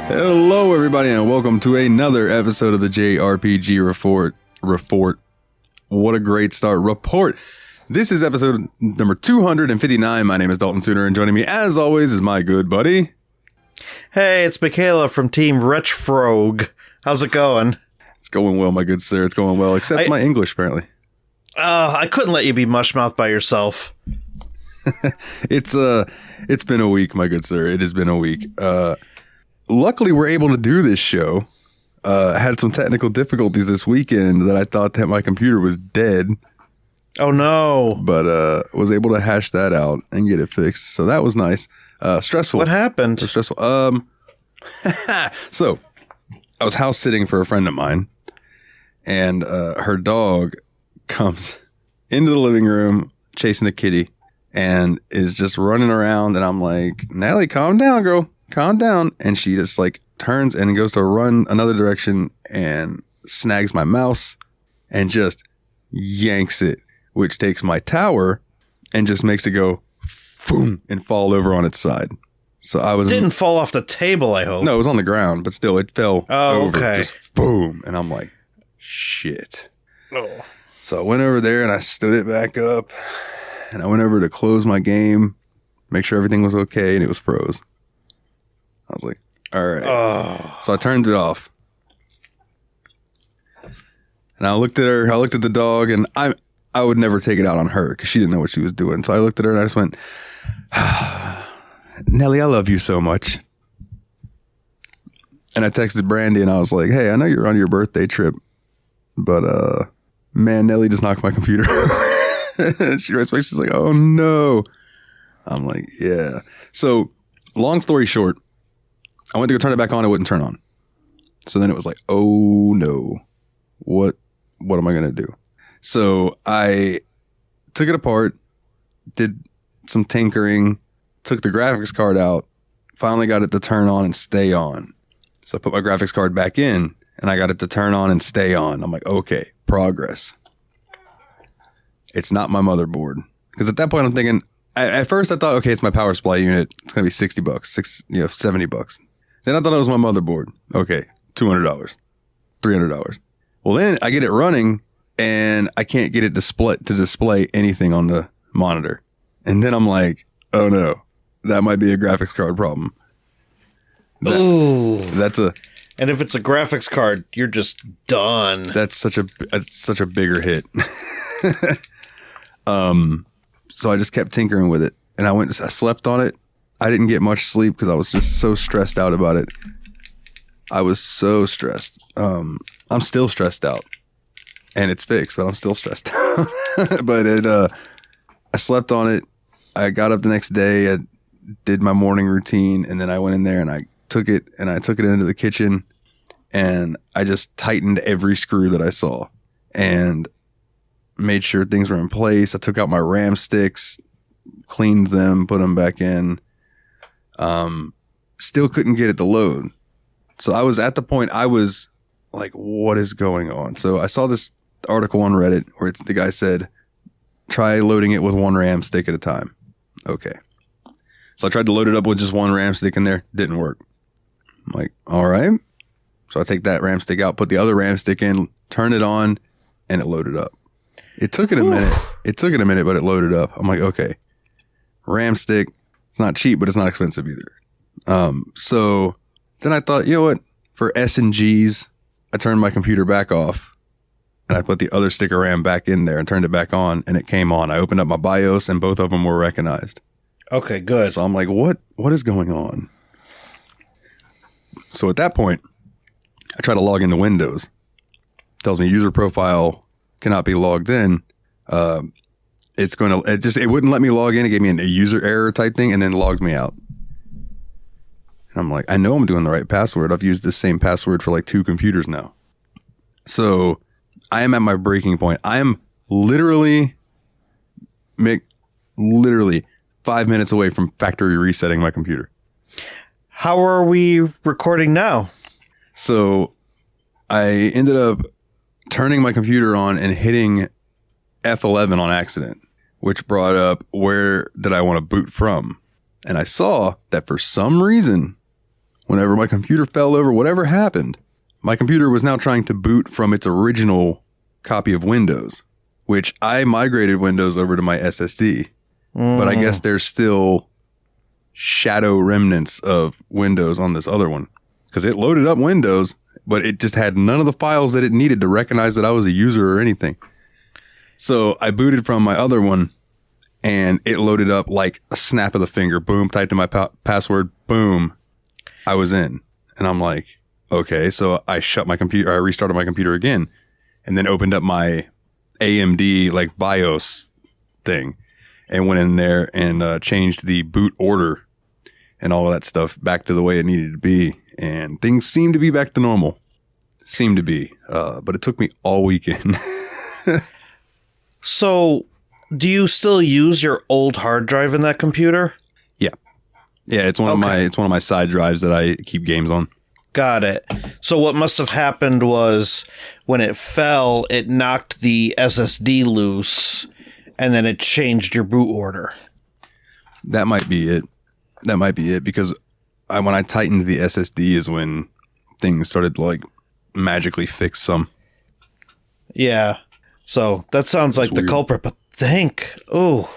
Hello, everybody, and welcome to another episode of the JRPG Report. What a great start. Report. This is episode number 259. My name is Dalton Sooner, and joining me, as always, is my good buddy. Hey, it's Michaela from Team Retchfrog. How's it going? It's going well, my good sir. It's going well, except my English, apparently. I couldn't let you be mushmouth by yourself. It's been a week, my good sir. It has been a week. Luckily, we're able to do this show. Had some technical difficulties this weekend that I thought that my computer was dead. Oh, no. But was able to hash that out and get it fixed. So that was nice. Stressful. What happened? Stressful. So I was house sitting for a friend of mine, and her dog comes into the living room chasing a kitty and is just running around. And I'm like, Natalie, calm down, girl. Calm down. And she just like turns and goes to run another direction and snags my mouse and just yanks it, which takes my tower and just makes it go boom and fall over on its side. So I was didn't fall off the table, I hope. No, it was on the ground, but still it fell over. Okay. Just boom. And I'm like, shit. Oh. So I went over there and I stood it back up and I went over to close my game, make sure everything was okay, and it was froze. I was like, all right. Oh. So I turned it off. And I looked at her, I looked at the dog, and I would never take it out on her because she didn't know what she was doing. So I looked at her and I just went, Nelly, I love you so much. And I texted Brandy and I was like, hey, I know you're on your birthday trip, but man, Nelly just knocked my computer. And she writes back, she's like, oh no. I'm like, yeah. So long story short, I went to go turn it back on. It wouldn't turn on. So then it was like, oh no, what am I going to do? So I took it apart, did some tinkering, took the graphics card out, finally got it to turn on and stay on. So I put my graphics card back in and I got it to turn on and stay on. I'm like, okay, progress. It's not my motherboard. Because at that point I'm thinking, at first I thought, okay, it's my power supply unit. It's going to be $60, $70. Then I thought it was my motherboard. Okay, $200, $300. Well, then I get it running and I can't get it to display anything on the monitor. And then I'm like, oh no, that might be a graphics card problem. That's a... And if it's a graphics card, you're just done. That's such a bigger hit. So I just kept tinkering with it and I slept on it. I didn't get much sleep because I was just so stressed out about it. I was so stressed. I'm still stressed out and it's fixed, but I'm still stressed out. But I slept on it. I got up the next day. I did my morning routine and then I went in there and I took it into the kitchen and I just tightened every screw that I saw and made sure things were in place. I took out my RAM sticks, cleaned them, put them back in. Still couldn't get it to load. So I was at the point I was like, what is going on? So I saw this article on Reddit where the guy said, try loading it with one RAM stick at a time. Okay. So I tried to load it up with just one RAM stick in there. Didn't work. I'm like, all right. So I take that RAM stick out, put the other RAM stick in, turn it on, and it loaded up. It took it a minute. But it loaded up. I'm like, okay. RAM stick. It's not cheap, but it's not expensive either. So then I thought, you know what? For S and Gs, I turned my computer back off and I put the other stick of RAM back in there and turned it back on and it came on. I opened up my BIOS and both of them were recognized. Okay, good. So I'm like, what is going on? So at that point, I try to log into Windows. It tells me user profile cannot be logged in. It wouldn't let me log in. It gave me a user error type thing and then logged me out. And I'm like, I know I'm doing the right password. I've used this same password for like 2 computers now. So I am at my breaking point. I am literally 5 minutes away from factory resetting my computer. How are we recording now? So I ended up turning my computer on and hitting F11 on accident, which brought up where did I want to boot from? And I saw that for some reason, whenever my computer fell over, whatever happened, my computer was now trying to boot from its original copy of Windows, which I migrated Windows over to my SSD. But I guess there's still shadow remnants of Windows on this other one because it loaded up Windows, but it just had none of the files that it needed to recognize that I was a user or anything. So I booted from my other one and it loaded up like a snap of the finger. Boom, typed in my password. Boom, I was in. And I'm like, okay. So I shut my computer. I restarted my computer again and then opened up my AMD like BIOS thing and went in there and changed the boot order and all of that stuff back to the way it needed to be. And things seemed to be back to normal. Seemed to be. But it took me all weekend. So, do you still use your old hard drive in that computer? Yeah. Yeah, it's one of my side drives that I keep games on. Got it. So what must have happened was when it fell, it knocked the SSD loose and then it changed your boot order. That might be it. Because when I tightened the SSD is when things started to like magically fix some. Yeah. So that sounds like the culprit, but thank all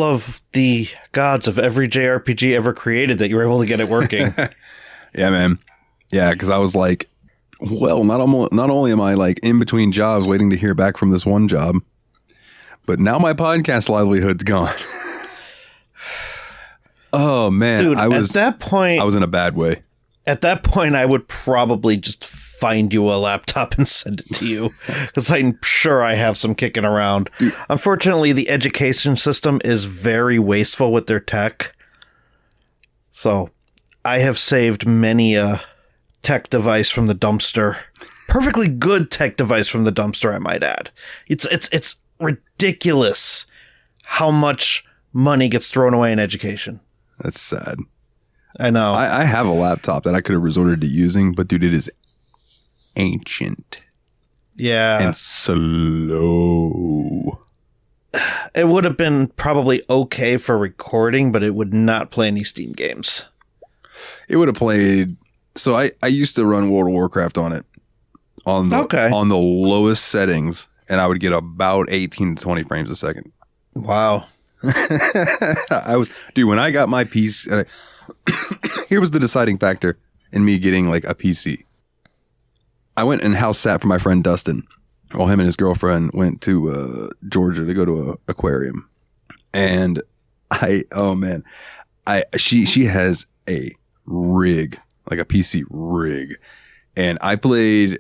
of the gods of every JRPG ever created that you were able to get it working. Yeah, man. Yeah, because I was like, well, not only am I like in between jobs waiting to hear back from this one job, but now my podcast livelihood's gone. Oh man, dude! At that point, I was in a bad way. At that point, I would probably just find you a laptop and send it to you because I'm sure I have some kicking around. Dude. Unfortunately, the education system is very wasteful with their tech. So I have saved many a tech device from the dumpster. Perfectly good tech device from the dumpster, I might add. It's ridiculous how much money gets thrown away in education. That's sad. I know. I have a laptop that I could have resorted to using, but dude, it is ancient. Yeah. And slow. It would have been probably okay for recording, but it would not play any Steam games. It would have played. So I used to run World of Warcraft on it on the lowest settings, and I would get about 18 to 20 frames a second. Wow. When I got my PC, here was the deciding factor in me getting like a PC. I went and house sat for my friend Dustin while him and his girlfriend went to Georgia to go to an aquarium. And she has a rig, like a PC rig. And I played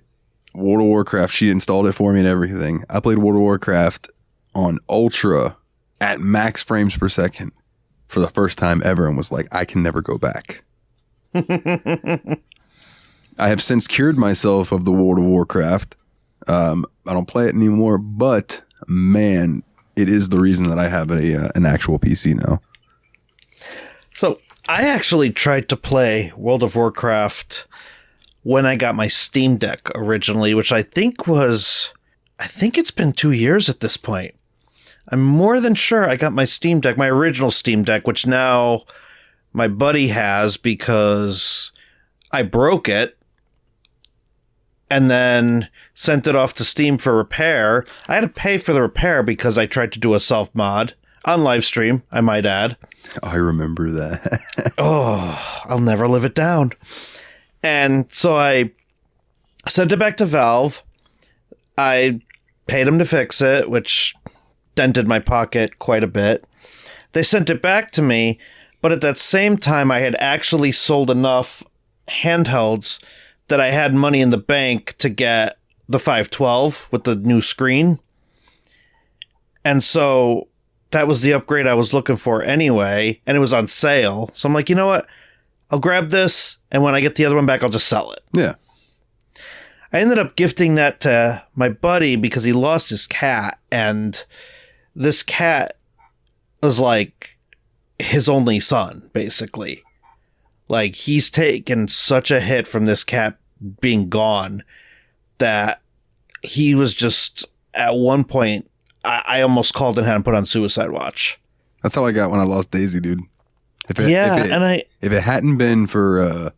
World of Warcraft. She installed it for me and everything. I played World of Warcraft on Ultra at max frames per second for the first time ever and was like, I can never go back. I have since cured myself of the World of Warcraft. I don't play it anymore, but man, it is the reason that I have an actual PC now. So I actually tried to play World of Warcraft when I got my Steam Deck originally, which I think it's been 2 years at this point. I'm more than sure I got my Steam Deck, my original Steam Deck, which now my buddy has because I broke it and then sent it off to Steam for repair. I had to pay for the repair because I tried to do a self-mod on live stream, I might add. I remember that. Oh, I'll never live it down. And so I sent it back to Valve. I paid them to fix it, which dented my pocket quite a bit. They sent it back to me, but at that same time, I had actually sold enough handhelds that I had money in the bank to get the 512 with the new screen. And so that was the upgrade I was looking for anyway, and it was on sale. So I'm like, you know what? I'll grab this, and when I get the other one back, I'll just sell it. Yeah. I ended up gifting that to my buddy because he lost his cat, and this cat was like his only son, basically. Like, he's taken such a hit from this cat being gone that he was just at one point, I almost called and had him put on suicide watch. That's how I got when I lost Daisy, dude. If it hadn't been for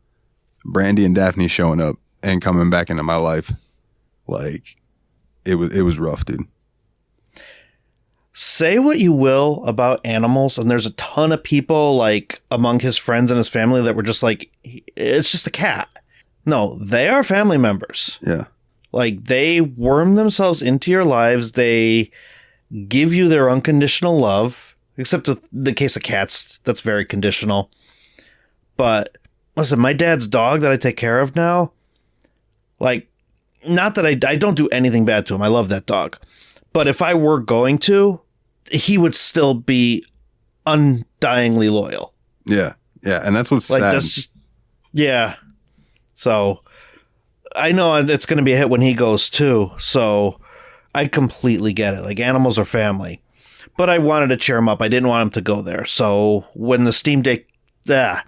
Brandy and Daphne showing up and coming back into my life, like it was rough, dude. Say what you will about animals, and there's a ton of people like among his friends and his family that were just like, it's just a cat. No, they are family members. Yeah. Like, they worm themselves into your lives. They give you their unconditional love, except with the case of cats, that's very conditional. But listen, my dad's dog that I take care of now, like, not that I don't do anything bad to him. I love that dog. But if I were going to, he would still be undyingly loyal. Yeah. Yeah. And that's what's like, sad. That's just, yeah. So I know it's going to be a hit when he goes too. So I completely get it. Like, animals are family. But I wanted to cheer him up. I didn't want him to go there. So when the Steam Deck, gotta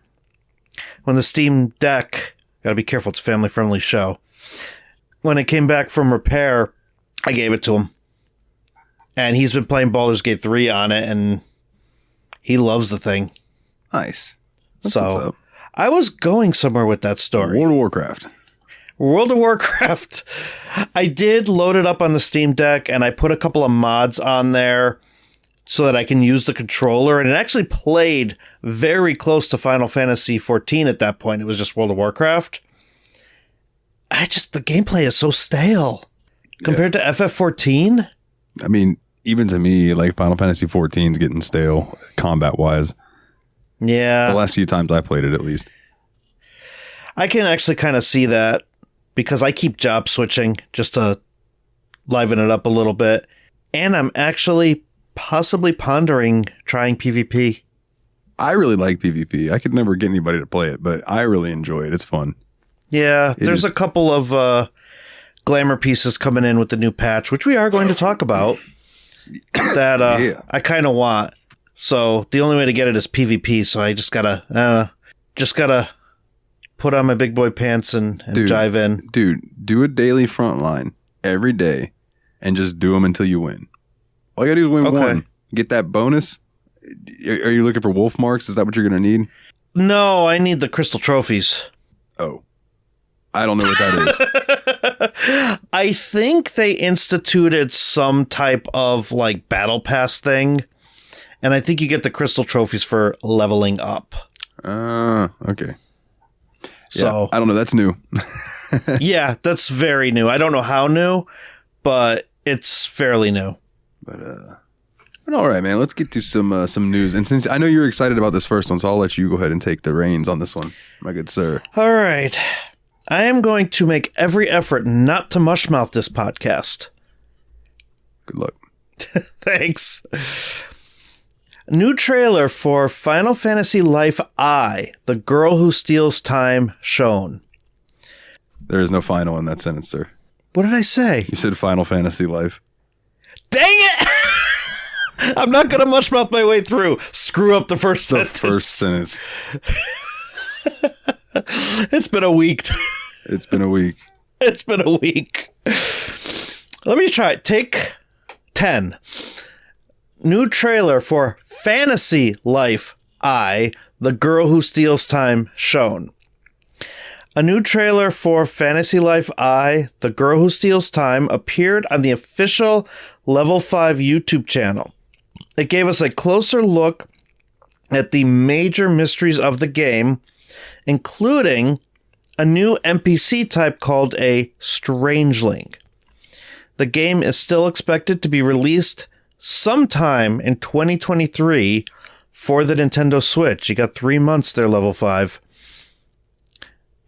be careful, it's a family friendly show. When it came back from repair, I gave it to him. And he's been playing Baldur's Gate 3 on it, and he loves the thing. Nice. That's so I was going somewhere with that story. World of Warcraft. I did load it up on the Steam Deck, and I put a couple of mods on there so that I can use the controller. And it actually played very close to Final Fantasy XIV at that point. It was just World of Warcraft. The gameplay is so stale compared to FF14. I mean, even to me, like, Final Fantasy XIV is getting stale combat-wise. Yeah. The last few times I played it, at least. I can actually kind of see that because I keep job switching just to liven it up a little bit. And I'm actually possibly pondering trying PvP. I really like PvP. I could never get anybody to play it, but I really enjoy it. It's fun. Yeah, there's a couple of glamour pieces coming in with the new patch, which we are going to talk about, that I kind of want. So the only way to get it is PvP, so I just gotta put on my big boy pants and dive in. Dude, do a daily frontline every day and just do them until you win. All you gotta do is win one. Get that bonus. Are you looking for wolf marks? Is that what you're gonna need? No, I need the crystal trophies. Oh. I don't know what that is. I think they instituted some type of like battle pass thing. And I think you get the crystal trophies for leveling up. Okay. So yeah, I don't know. That's new. Yeah, that's very new. I don't know how new, but it's fairly new. But all right, man. Let's get to some news. And since I know you're excited about this first one, so I'll let you go ahead and take the reins on this one, my good sir. All right. I am going to make every effort not to mushmouth this podcast. Good luck. Thanks. New trailer for Final Fantasy Life I, The Girl Who Steals Time, shown. There is no final in that sentence, sir. What did I say? You said Final Fantasy Life. Dang it! I'm not going to mushmouth my way through. Screw up the first sentence. It's been a week. It's been a week. It's been a week. Let me try it. Take 10. New trailer for Fantasy Life I, The Girl Who Steals Time, shown. A new trailer for Fantasy Life I, The Girl Who Steals Time appeared on the official Level 5 YouTube channel. It gave us a closer look at the major mysteries of the game, including a new NPC type called a Strangeling. The game is still expected to be released sometime in 2023 for the Nintendo Switch. You got 3 months there, Level 5.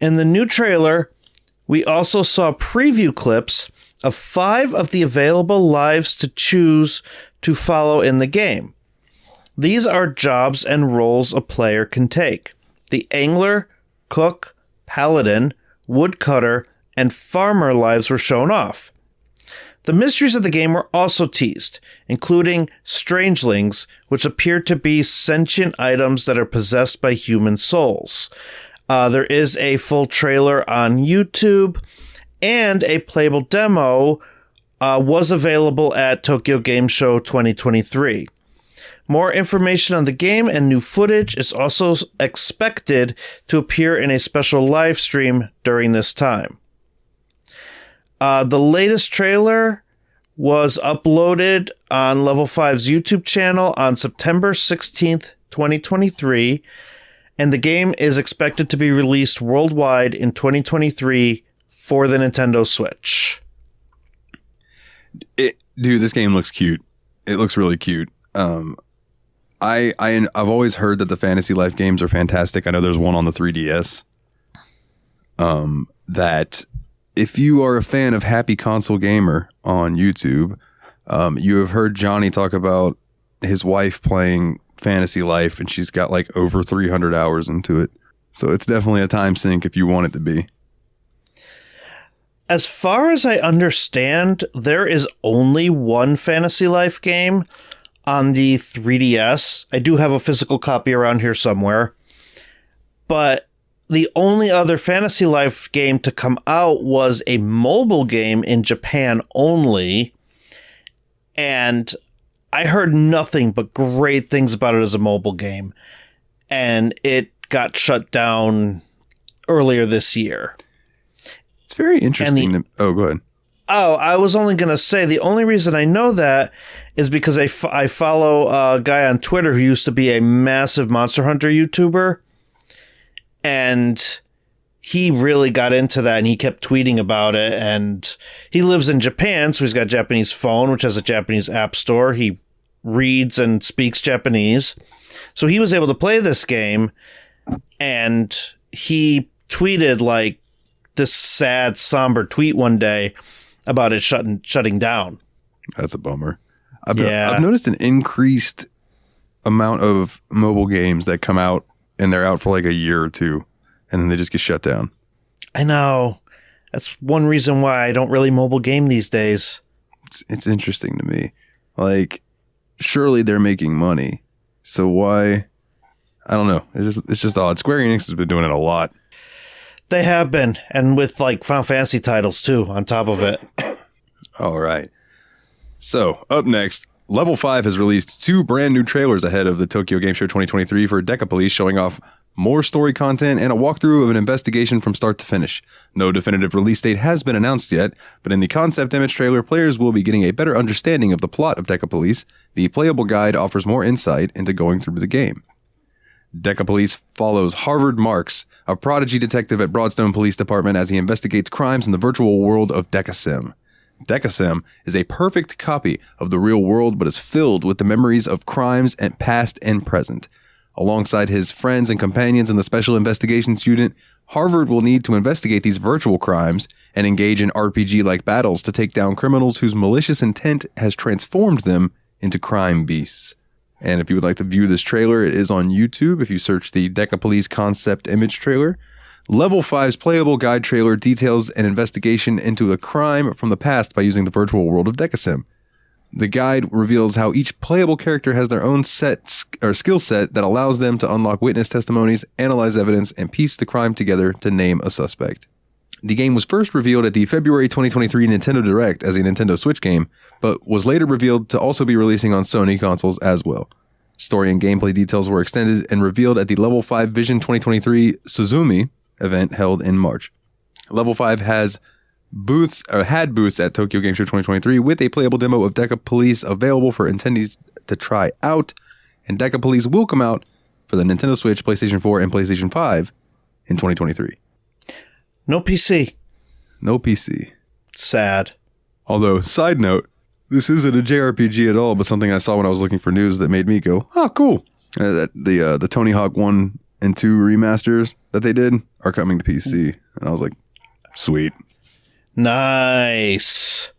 In the new trailer, we also saw preview clips of 5 of the available lives to choose to follow in the game. These are jobs and roles a player can take. The Angler, Cook, Paladin, Woodcutter, and Farmer lives were shown off. The mysteries of the game were also teased, including Strangelings, which appear to be sentient items that are possessed by human souls. There is a full trailer on YouTube and a playable demo was available at Tokyo Game Show 2023. More information on the game and new footage is also expected to appear in a special live stream during this time. The latest trailer was uploaded on Level 5's YouTube channel on September 16th, 2023, and the game is expected to be released worldwide in 2023 for the Nintendo Switch. Dude, this game looks cute. It looks really cute. I've always heard that the Fantasy Life games are fantastic. I know there's one on the 3DS. That if you are a fan of Happy Console Gamer on YouTube, you have heard Johnny talk about his wife playing Fantasy Life, and she's got like over 300 hours into it. So it's definitely a time sink if you want it to be. As far as I understand, there is only one Fantasy Life game on the 3DS. I do have a physical copy around here somewhere. But the only other Fantasy Life game to come out was a mobile game in Japan only. And I heard nothing but great things about it as a mobile game. And it got shut down earlier this year. It's very interesting. Go ahead. Oh, I was only going to say the only reason I know that is because I follow a guy on Twitter who used to be a massive Monster Hunter YouTuber. And he really got into that and he kept tweeting about it. And he lives in Japan, so he's got a Japanese phone, which has a Japanese app store. He reads and speaks Japanese. So he was able to play this game. And he tweeted like this sad, somber tweet one day about it shutting down. That's a bummer. I've noticed an increased amount of mobile games that come out and they're out for like a year or two and then they just get shut down. I know. That's one reason why I don't really mobile game these days. It's interesting to me. Like, surely they're making money. So why? I don't know. It's just odd. Square Enix has been doing it a lot. They have been, and with like Final Fantasy titles too, on top of it. All right. So, up next, Level 5 has released 2 brand new trailers ahead of the Tokyo Game Show 2023 for Deca Police, showing off more story content and a walkthrough of an investigation from start to finish. No definitive release date has been announced yet, but in the concept image trailer, players will be getting a better understanding of the plot of Deca Police. The playable guide offers more insight into going through the game. Deca Police follows Harvard Marks, a prodigy detective at Broadstone Police Department, as he investigates crimes in the virtual world of DecaSim. DecaSim is a perfect copy of the real world, but is filled with the memories of crimes and past and present. Alongside his friends and companions in the Special Investigations Unit, Harvard will need to investigate these virtual crimes and engage in RPG-like battles to take down criminals whose malicious intent has transformed them into crime beasts. And if you would like to view this trailer, it is on YouTube if you search the Deca Police concept image trailer. Level 5's playable guide trailer details an investigation into a crime from the past by using the virtual world of DecaSim. The guide reveals how each playable character has their own skill set that allows them to unlock witness testimonies, analyze evidence, and piece the crime together to name a suspect. The game was first revealed at the February 2023 Nintendo Direct as a Nintendo Switch game, but was later revealed to also be releasing on Sony consoles as well. Story and gameplay details were extended and revealed at the Level 5 Vision 2023 Suzumi event held in March. Level 5 had booths at Tokyo Game Show 2023 with a playable demo of Deca Police available for attendees to try out, and Deca Police will come out for the Nintendo Switch, PlayStation 4, and PlayStation 5 in 2023. No PC. No PC. Sad. Although, side note, this isn't a JRPG at all, but something I saw when I was looking for news that made me go, oh, cool. The Tony Hawk 1 and 2 remasters that they did are coming to PC. And I was like, sweet. Nice.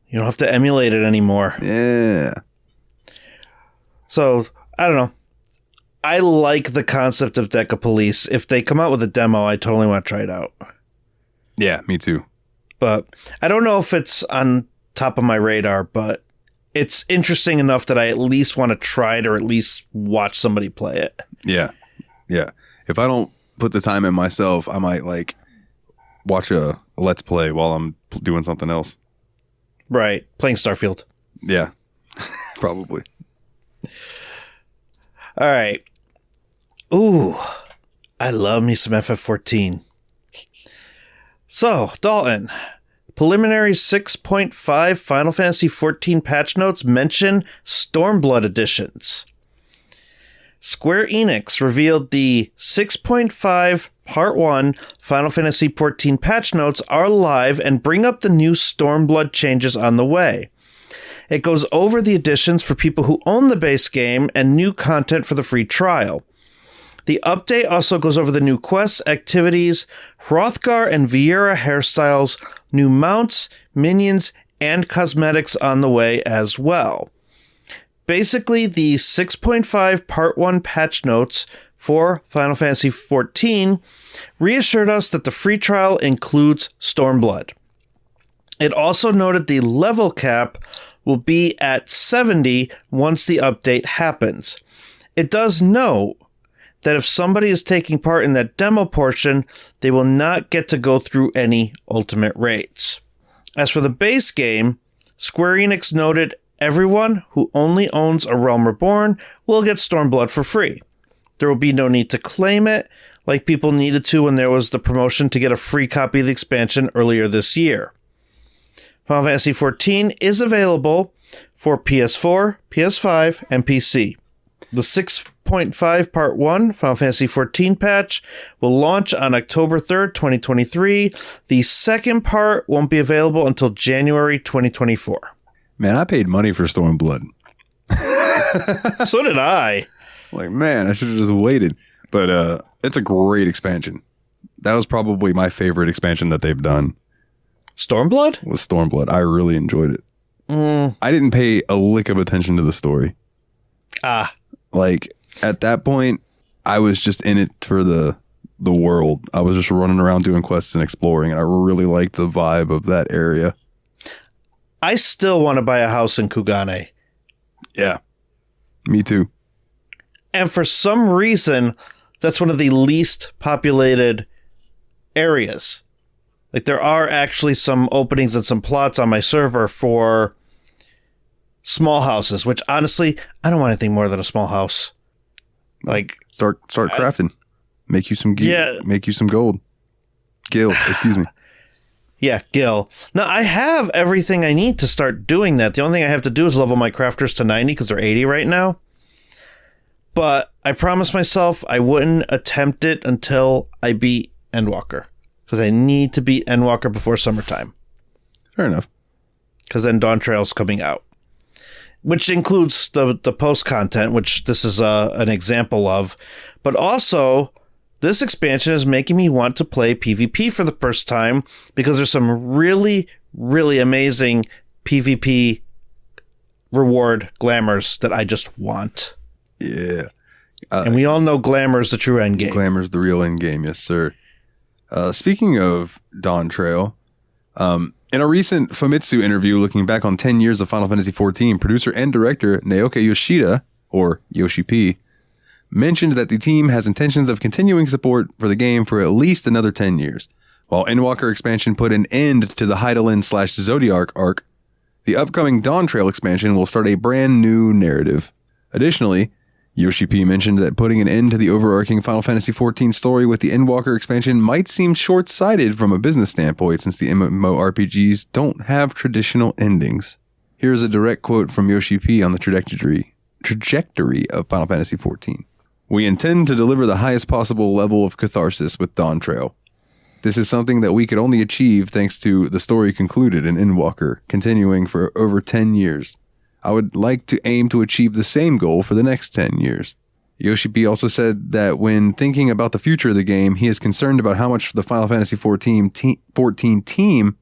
You don't have to emulate it anymore. Yeah. So, I don't know. I like the concept of Deca Police. If they come out with a demo, I totally want to try it out. Yeah, me too. But I don't know if it's on top of my radar, but it's interesting enough that I at least want to try it or at least watch somebody play it. Yeah. Yeah. If I don't put the time in myself, I might like watch a Let's Play while I'm doing something else. Right. Playing Starfield. Yeah, probably. All right. Ooh, I love me some FF14. So, Dalton, preliminary 6.5 Final Fantasy XIV patch notes mention Stormblood editions. Square Enix revealed the 6.5 Part 1 Final Fantasy XIV patch notes are live and bring up the new Stormblood changes on the way. It goes over the additions for people who own the base game and new content for the free trial. The update also goes over the new quests, activities, Hrothgar and Viera hairstyles, new mounts, minions, and cosmetics on the way as well. Basically, the 6.5 Part 1 patch notes for Final Fantasy XIV reassured us that the free trial includes Stormblood. It also noted the level cap will be at 70 once the update happens. It does note that if somebody is taking part in that demo portion, they will not get to go through any ultimate raids. As for the base game, Square Enix noted everyone who only owns A Realm Reborn will get Stormblood for free. There will be no need to claim it, like people needed to when there was the promotion to get a free copy of the expansion earlier this year. Final Fantasy XIV is available for PS4, PS5, and PC. The 6.5 Part 1 Final Fantasy XIV patch will launch on October 3rd, 2023. The second part won't be available until January 2024. Man, I paid money for Stormblood. So did I. Like, man, I should have just waited. But it's a great expansion. That was probably my favorite expansion that they've done. Stormblood? Was Stormblood. I really enjoyed it. I didn't pay a lick of attention to the story. Like, at that point, I was just in it for the world. I was just running around doing quests and exploring, and I really liked the vibe of that area. I still want to buy a house in Kugane. Yeah, me too. And for some reason, that's one of the least populated areas. Like, there are actually some openings and some plots on my server for small houses, which honestly, I don't want anything more than a small house. Like, start crafting. Make you some make you some gold. Gil, excuse me. Yeah, Gil. Now, I have everything I need to start doing that. The only thing I have to do is level my crafters to 90 because they're 80 right now. But I promised myself I wouldn't attempt it until I beat Endwalker. Because I need to beat Endwalker before summertime. Fair enough. Because then Dawn Trail's coming out. Which includes the post content, which this is an example of. But also, this expansion is making me want to play PvP for the first time. Because there's some really, really amazing PvP reward glamours that I just want. Yeah. And we all know Glamour is the true end game. Glamour's the real end game, yes, sir. Speaking of Dawn Trail, in a recent Famitsu interview looking back on 10 years of Final Fantasy XIV, producer and director Naoki Yoshida, or Yoshi P, mentioned that the team has intentions of continuing support for the game for at least another 10 years. While Endwalker expansion put an end to the Hydaelyn/Zodiac arc, the upcoming Dawn Trail expansion will start a brand new narrative. Additionally, Yoshi P mentioned that putting an end to the overarching Final Fantasy XIV story with the Endwalker expansion might seem short-sighted from a business standpoint since the MMORPGs don't have traditional endings. Here's a direct quote from Yoshi P on the trajectory of Final Fantasy XIV. We intend to deliver the highest possible level of catharsis with Dawn Trail. This is something that we could only achieve thanks to the story concluded in Endwalker, continuing for over 10 years. I would like to aim to achieve the same goal for the next 10 years. Yoshi P also said that when thinking about the future of the game, he is concerned about how much the Final Fantasy XIV team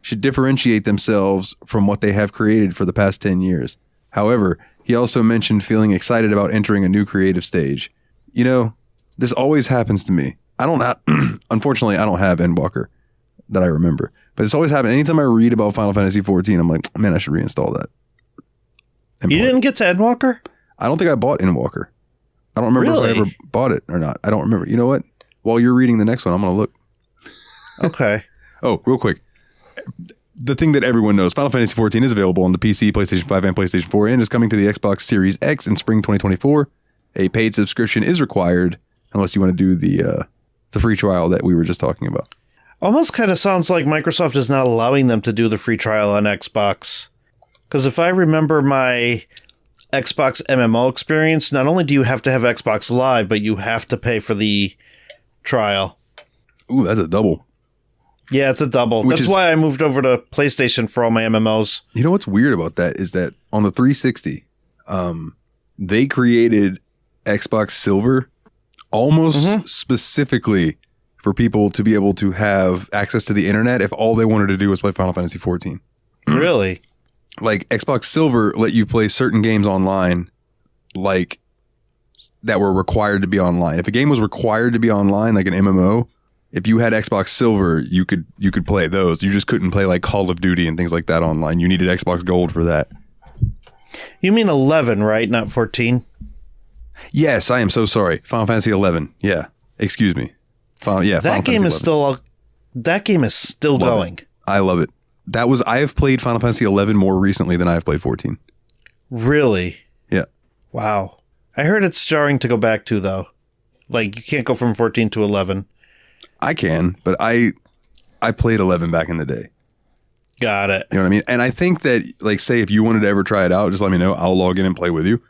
should differentiate themselves from what they have created for the past 10 years. However, he also mentioned feeling excited about entering a new creative stage. You know, this always happens to me. Unfortunately, I don't have Endwalker that I remember, but it's always happened. Anytime I read about Final Fantasy XIV, I'm like, man, I should reinstall that. You didn't get to Endwalker? I don't think I bought Endwalker. I don't remember if I ever bought it or not. I don't remember. You know what? While you're reading the next one, I'm going to look. Okay. Oh, real quick. the thing that everyone knows, Final Fantasy XIV is available on the PC, PlayStation 5, and PlayStation 4, and is coming to the Xbox Series X in spring 2024. A paid subscription is required unless you want to do the free trial that we were just talking about. Almost kind of sounds like Microsoft is not allowing them to do the free trial on Xbox. Because if I remember my Xbox MMO experience, not only do you have to have Xbox Live, but you have to pay for the trial. Ooh, that's a double. Yeah, it's a double. That's why I moved over to PlayStation for all my MMOs. You know what's weird about that is that on the 360, they created Xbox Silver almost specifically for people to be able to have access to the internet if all they wanted to do was play Final Fantasy XIV. Really? Like Xbox Silver let you play certain games online, like that were required to be online. If a game was required to be online, like an MMO, if you had Xbox Silver, you could play those. You just couldn't play like Call of Duty and things like that online. You needed Xbox Gold for that. You mean 11, right? Not 14? Yes, I am so sorry. Final Fantasy 11. Yeah, excuse me. That game is still going. I love it. I have played Final Fantasy 11 more recently than I have played 14. Really? Yeah. Wow. I heard it's jarring to go back to, though. Like, you can't go from 14 to 11. I can, but I played 11 back in the day. Got it. You know what I mean? And I think that, like, say if you wanted to ever try it out, just let me know. I'll log in and play with you.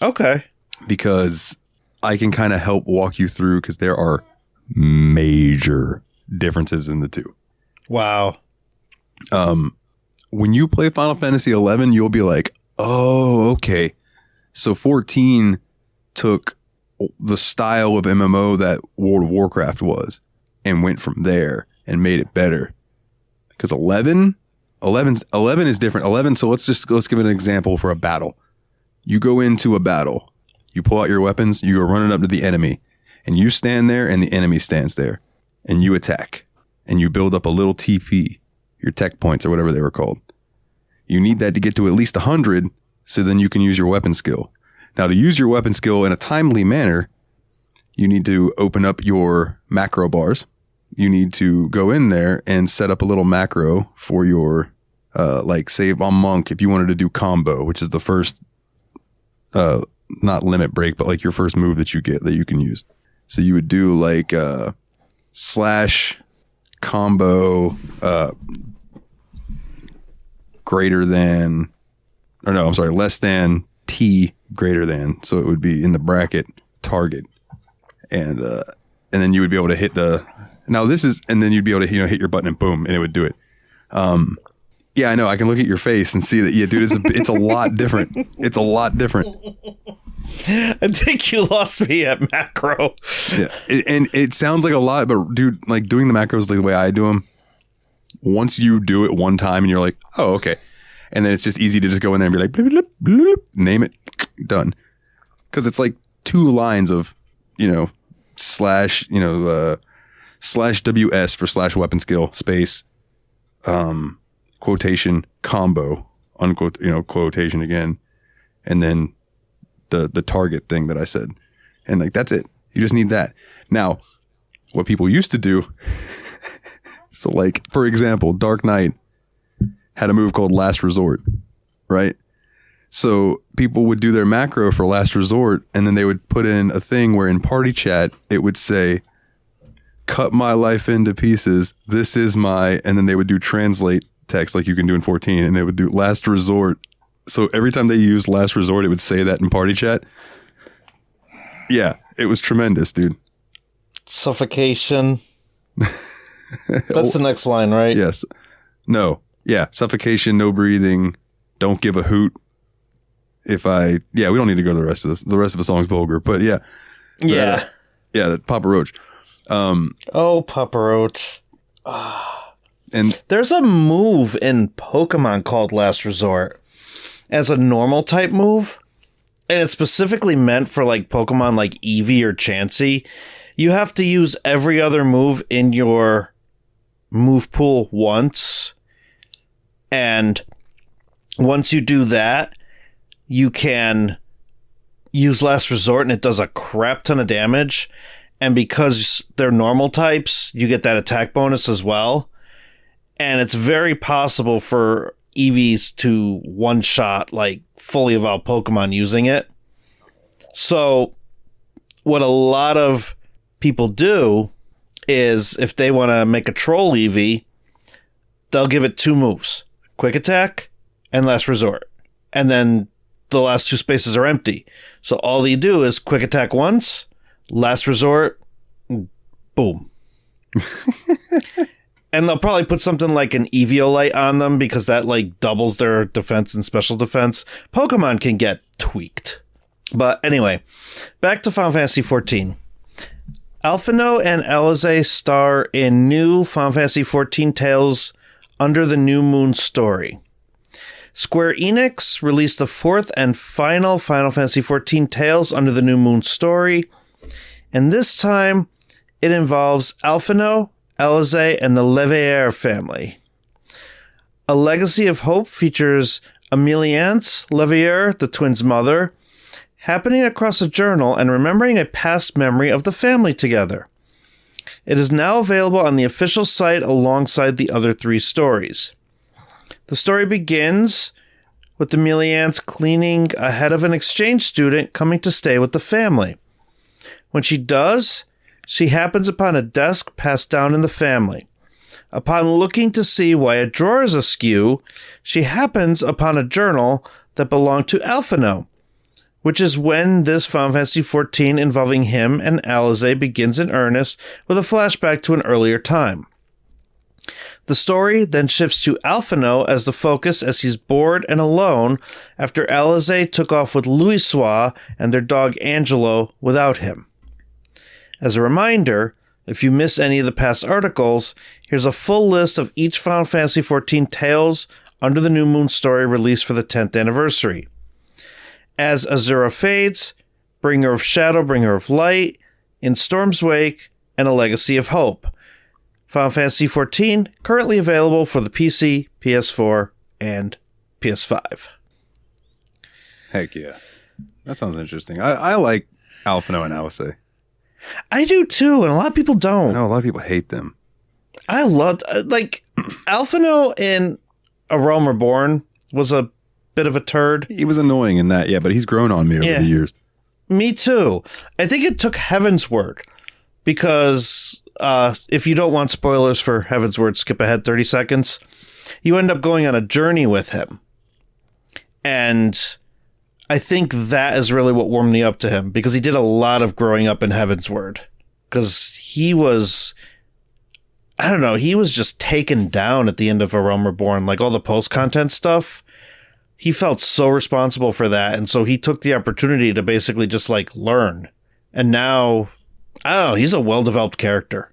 Okay. Because I can kind of help walk you through, because there are major differences in the two. Wow. When you play Final Fantasy 11, you'll be like, oh, okay. So 14 took the style of MMO that World of Warcraft was and went from there and made it better. Because 11 is different. 11, so let's give an example for a battle. You go into a battle, you pull out your weapons, you go running up to the enemy, and you stand there and the enemy stands there, and you attack, and you build up a little TP, your tech points or whatever they were called. You need that to get to at least 100, so then you can use your weapon skill. Now, to use your weapon skill in a timely manner, you need to open up your macro bars. You need to go in there and set up a little macro for your, like, say on Monk, if you wanted to do combo, which is the first, not limit break, but like your first move that you get that you can use. So you would do like slash combo greater than, or no, I'm sorry, less than T greater than. So it would be in the bracket target, and then you would be able to hit the. Now this is, and then you'd be able to hit your button and boom, and it would do it. Yeah, I know. I can look at your face and see that. Yeah, dude, it's a lot different. It's a lot different. I think you lost me at macro. Yeah, and it sounds like a lot, but dude, like doing the macros like the way I do them, once you do it one time and you're like, oh, okay. And then it's just easy to just go in there and be like, bloop, bloop, bloop, name it, done. Because it's like 2 lines of, slash, slash WS for slash weapon skill, space, quotation, combo, unquote, quotation again. And then the target thing that I said. And like, that's it. You just need that. Now, what people used to do, so like, for example, Dark Knight had a move called Last Resort, right? So people would do their macro for Last Resort, and then they would put in a thing where in party chat, it would say, cut my life into pieces. This is my, and then they would do translate text like you can do in 14, and they would do Last Resort. So every time they used Last Resort, it would say that in party chat. Yeah, it was tremendous, dude. Suffocation. That's the next line, right? Yes. No. Yeah. Suffocation, no breathing, don't give a hoot. We don't need to go to the rest of this. The rest of the song's vulgar, but yeah. Yeah. Papa Roach. Papa Roach. And there's a move in Pokemon called Last Resort as a normal type move, and it's specifically meant for like Pokemon like Eevee or Chansey. You have to use every other move in your move pool once, and once you do that, you can use Last Resort, and it does a crap ton of damage. And because they're normal types, you get that attack bonus as well. And it's very possible for EVs to one-shot, like, fully evolved Pokemon using it. So what a lot of people do is if they want to make a troll EV, they'll give it 2 moves. Quick Attack and Last Resort. And then the last 2 spaces are empty. So all you do is Quick Attack once, Last Resort, boom. And they'll probably put something like an Eviolite on them because that like doubles their defense and special defense. Pokemon can get tweaked. But anyway, back to Final Fantasy XIV. Alphino and Alisaie star in new Final Fantasy XIV Tales Under the New Moon story. Square Enix released the 4th and final Final Fantasy XIV Tales Under the New Moon story, and this time it involves Alphino, Alisaie, and the Leveilleur family. A Legacy of Hope features Améliance Leveilleur, the twins' mother, happening across a journal and remembering a past memory of the family together. It is now available on the official site alongside the other 3 stories. The story begins with Améliance cleaning ahead of an exchange student coming to stay with the family. When she does, she happens upon a desk passed down in the family. Upon looking to see why a drawer is askew, she happens upon a journal that belonged to Alphino, which is when this Final Fantasy XIV involving him and Alisaie begins in earnest with a flashback to an earlier time. The story then shifts to Alphino as the focus as he's bored and alone after Alisaie took off with Louisoix and their dog Angelo without him. As a reminder, if you miss any of the past articles, here's a full list of each Final Fantasy XIV Tales Under the New Moon story released for the 10th anniversary. As Azura Fades, Bringer of Shadow, Bringer of Light, In Storm's Wake, and A Legacy of Hope. Final Fantasy XIV currently available for the PC, PS4, and PS5. Heck yeah. That sounds interesting. I like Alphino and Alisaie. I do too, and a lot of people I don't. know a lot of people hate them. I loved, like, Alphino in A Realm Reborn was a bit of a turd. He was annoying in that, yeah, but he's grown on me over the years. Me too. I think it took Heaven's Word because if you don't want spoilers for Heaven's Word, skip ahead 30 seconds. You end up going on a journey with him. And I think that is really what warmed me up to him because he did a lot of growing up in Heaven's Word. Because he was, I don't know, he was just taken down at the end of A Realm Reborn. Like all the post-content stuff. He felt so responsible for that, and so he took the opportunity to basically just, like, learn. And now, I don't know, he's a well-developed character.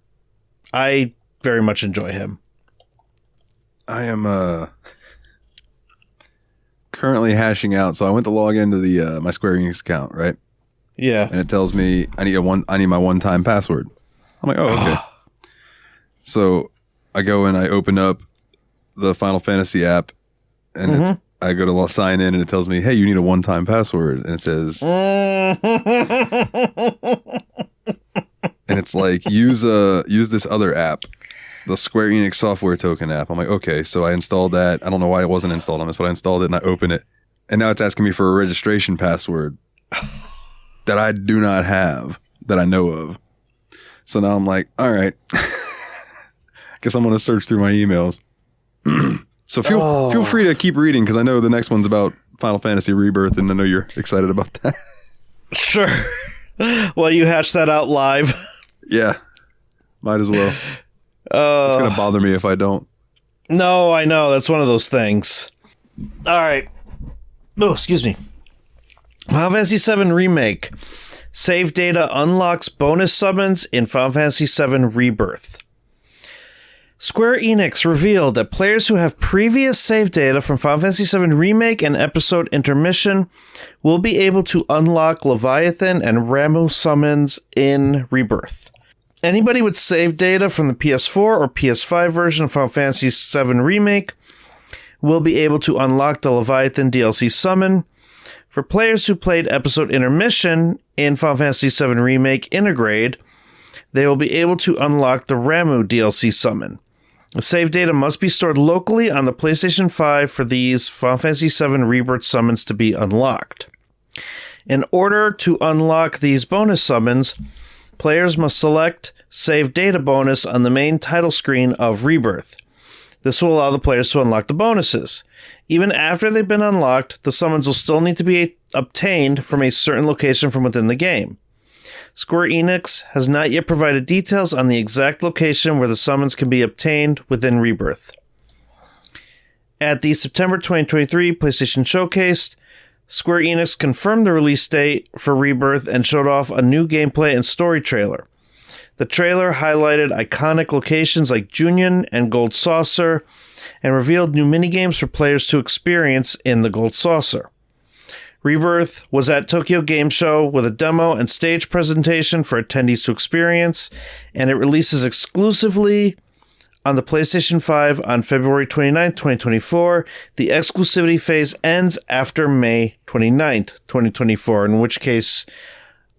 I very much enjoy him. I am currently hashing out, so I went to log into the my Square Enix account, right? Yeah. And it tells me I need my one-time password. I'm like, oh, okay. So I go and I open up the Final Fantasy app, and I go to sign in and it tells me, hey, you need a one-time password. And it says, and it's like, use this other app, the Square Enix software token app. I'm like, okay. So I installed that. I don't know why it wasn't installed on this, but I installed it and I open it. And now it's asking me for a registration password that I do not have, that I know of. So now I'm like, all right, guess I'm going to search through my emails. So feel free to keep reading because I know the next one's about Final Fantasy Rebirth and I know you're excited about that. Sure. Well, you hashed that out live. Yeah. Might as well. It's going to bother me if I don't. No, I know. That's one of those things. All right. Oh, excuse me. Final Fantasy VII Remake. Save data unlocks bonus summons in Final Fantasy VII Rebirth. Square Enix revealed that players who have previous save data from Final Fantasy VII Remake and Episode Intermission will be able to unlock Leviathan and Ramuh summons in Rebirth. Anybody with save data from the PS4 or PS5 version of Final Fantasy VII Remake will be able to unlock the Leviathan DLC summon. For players who played Episode Intermission in Final Fantasy VII Remake Intergrade, they will be able to unlock the Ramuh DLC summon. The save data must be stored locally on the PlayStation 5 for these Final Fantasy VII Rebirth summons to be unlocked. In order to unlock these bonus summons, players must select Save Data Bonus on the main title screen of Rebirth. This will allow the players to unlock the bonuses. Even after they've been unlocked, the summons will still need to be obtained from a certain location from within the game. Square Enix has not yet provided details on the exact location where the summons can be obtained within Rebirth. At the September 2023 PlayStation Showcase, Square Enix confirmed the release date for Rebirth and showed off a new gameplay and story trailer. The trailer highlighted iconic locations like Junon and Gold Saucer and revealed new minigames for players to experience in the Gold Saucer. Rebirth was at Tokyo Game Show with a demo and stage presentation for attendees to experience, and it releases exclusively on the PlayStation 5 on February 29, 2024. The exclusivity phase ends after May 29, 2024, in which case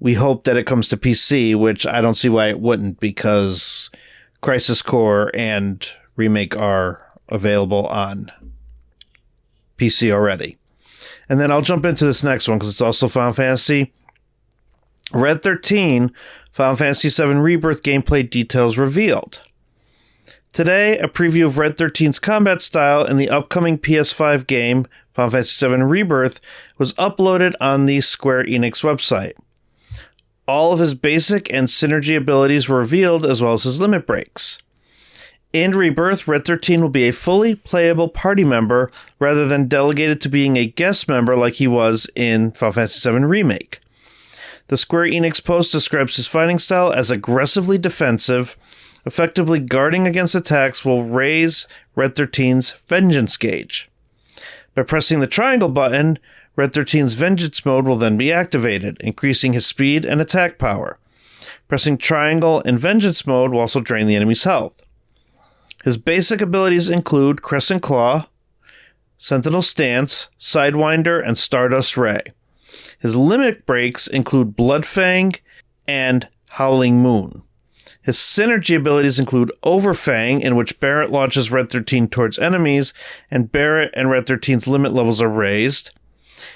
we hope that it comes to PC, which I don't see why it wouldn't, because Crisis Core and Remake are available on PC already. And then I'll jump into this next one because it's also Final Fantasy. Red 13, Final Fantasy VII Rebirth gameplay details revealed. Today, a preview of Red 13's combat style in the upcoming PS5 game, Final Fantasy VII Rebirth, was uploaded on the Square Enix website. All of his basic and synergy abilities were revealed, as well as his limit breaks. In Rebirth, Red 13 will be a fully playable party member rather than delegated to being a guest member like he was in Final Fantasy VII Remake. The Square Enix post describes his fighting style as aggressively defensive. Effectively guarding against attacks will raise Red 13's Vengeance gauge. By pressing the triangle button, Red 13's Vengeance mode will then be activated, increasing his speed and attack power. Pressing triangle in Vengeance mode will also drain the enemy's health. His basic abilities include Crescent Claw, Sentinel Stance, Sidewinder, and Stardust Ray. His limit breaks include Bloodfang and Howling Moon. His synergy abilities include Overfang, in which Barret launches Red 13 towards enemies, and Barret and Red 13's limit levels are raised.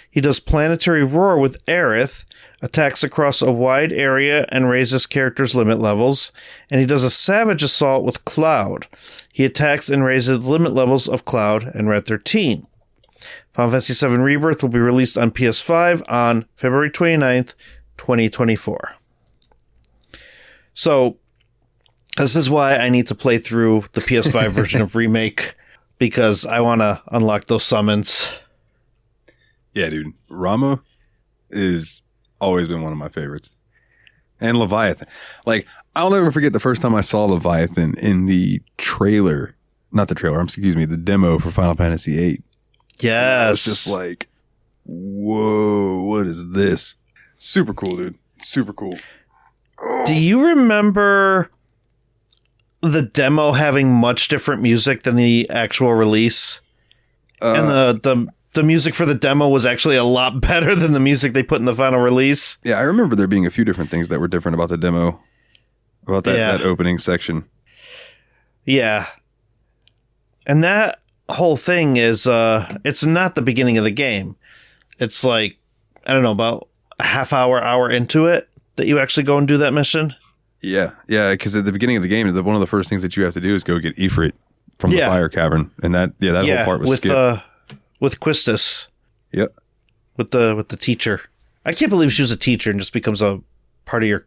He does Planetary Roar with Aerith, attacks across a wide area and raises characters' limit levels, and he does a Savage Assault with Cloud. He attacks and raises limit levels of Cloud and Red 13. Final Fantasy VII Rebirth will be released on PS5 on February 29th, 2024. So, this is why I need to play through the PS5 version of Remake, because I want to unlock those summons. Yeah, dude. Rama is always been one of my favorites. And Leviathan. Like, I'll never forget the first time I saw Leviathan in the trailer. Not the trailer, excuse me, the demo for Final Fantasy VIII. Yes. It's just like, whoa, what is this? Super cool, dude. Super cool. Do you remember the demo having much different music than the actual release? And the music for the demo was actually a lot better than the music they put in the final release. Yeah, I remember there being a few different things that were different about the demo. About that opening section. Yeah. And that whole thing is, it's not the beginning of the game. It's like, I don't know, about a half hour into it that you actually go and do that mission. Yeah, because at the beginning of the game, one of the first things that you have to do is go get Ifrit from the fire cavern. And that whole part was skipped. With Quistis. Yep. With the teacher. I can't believe she was a teacher and just becomes a part of your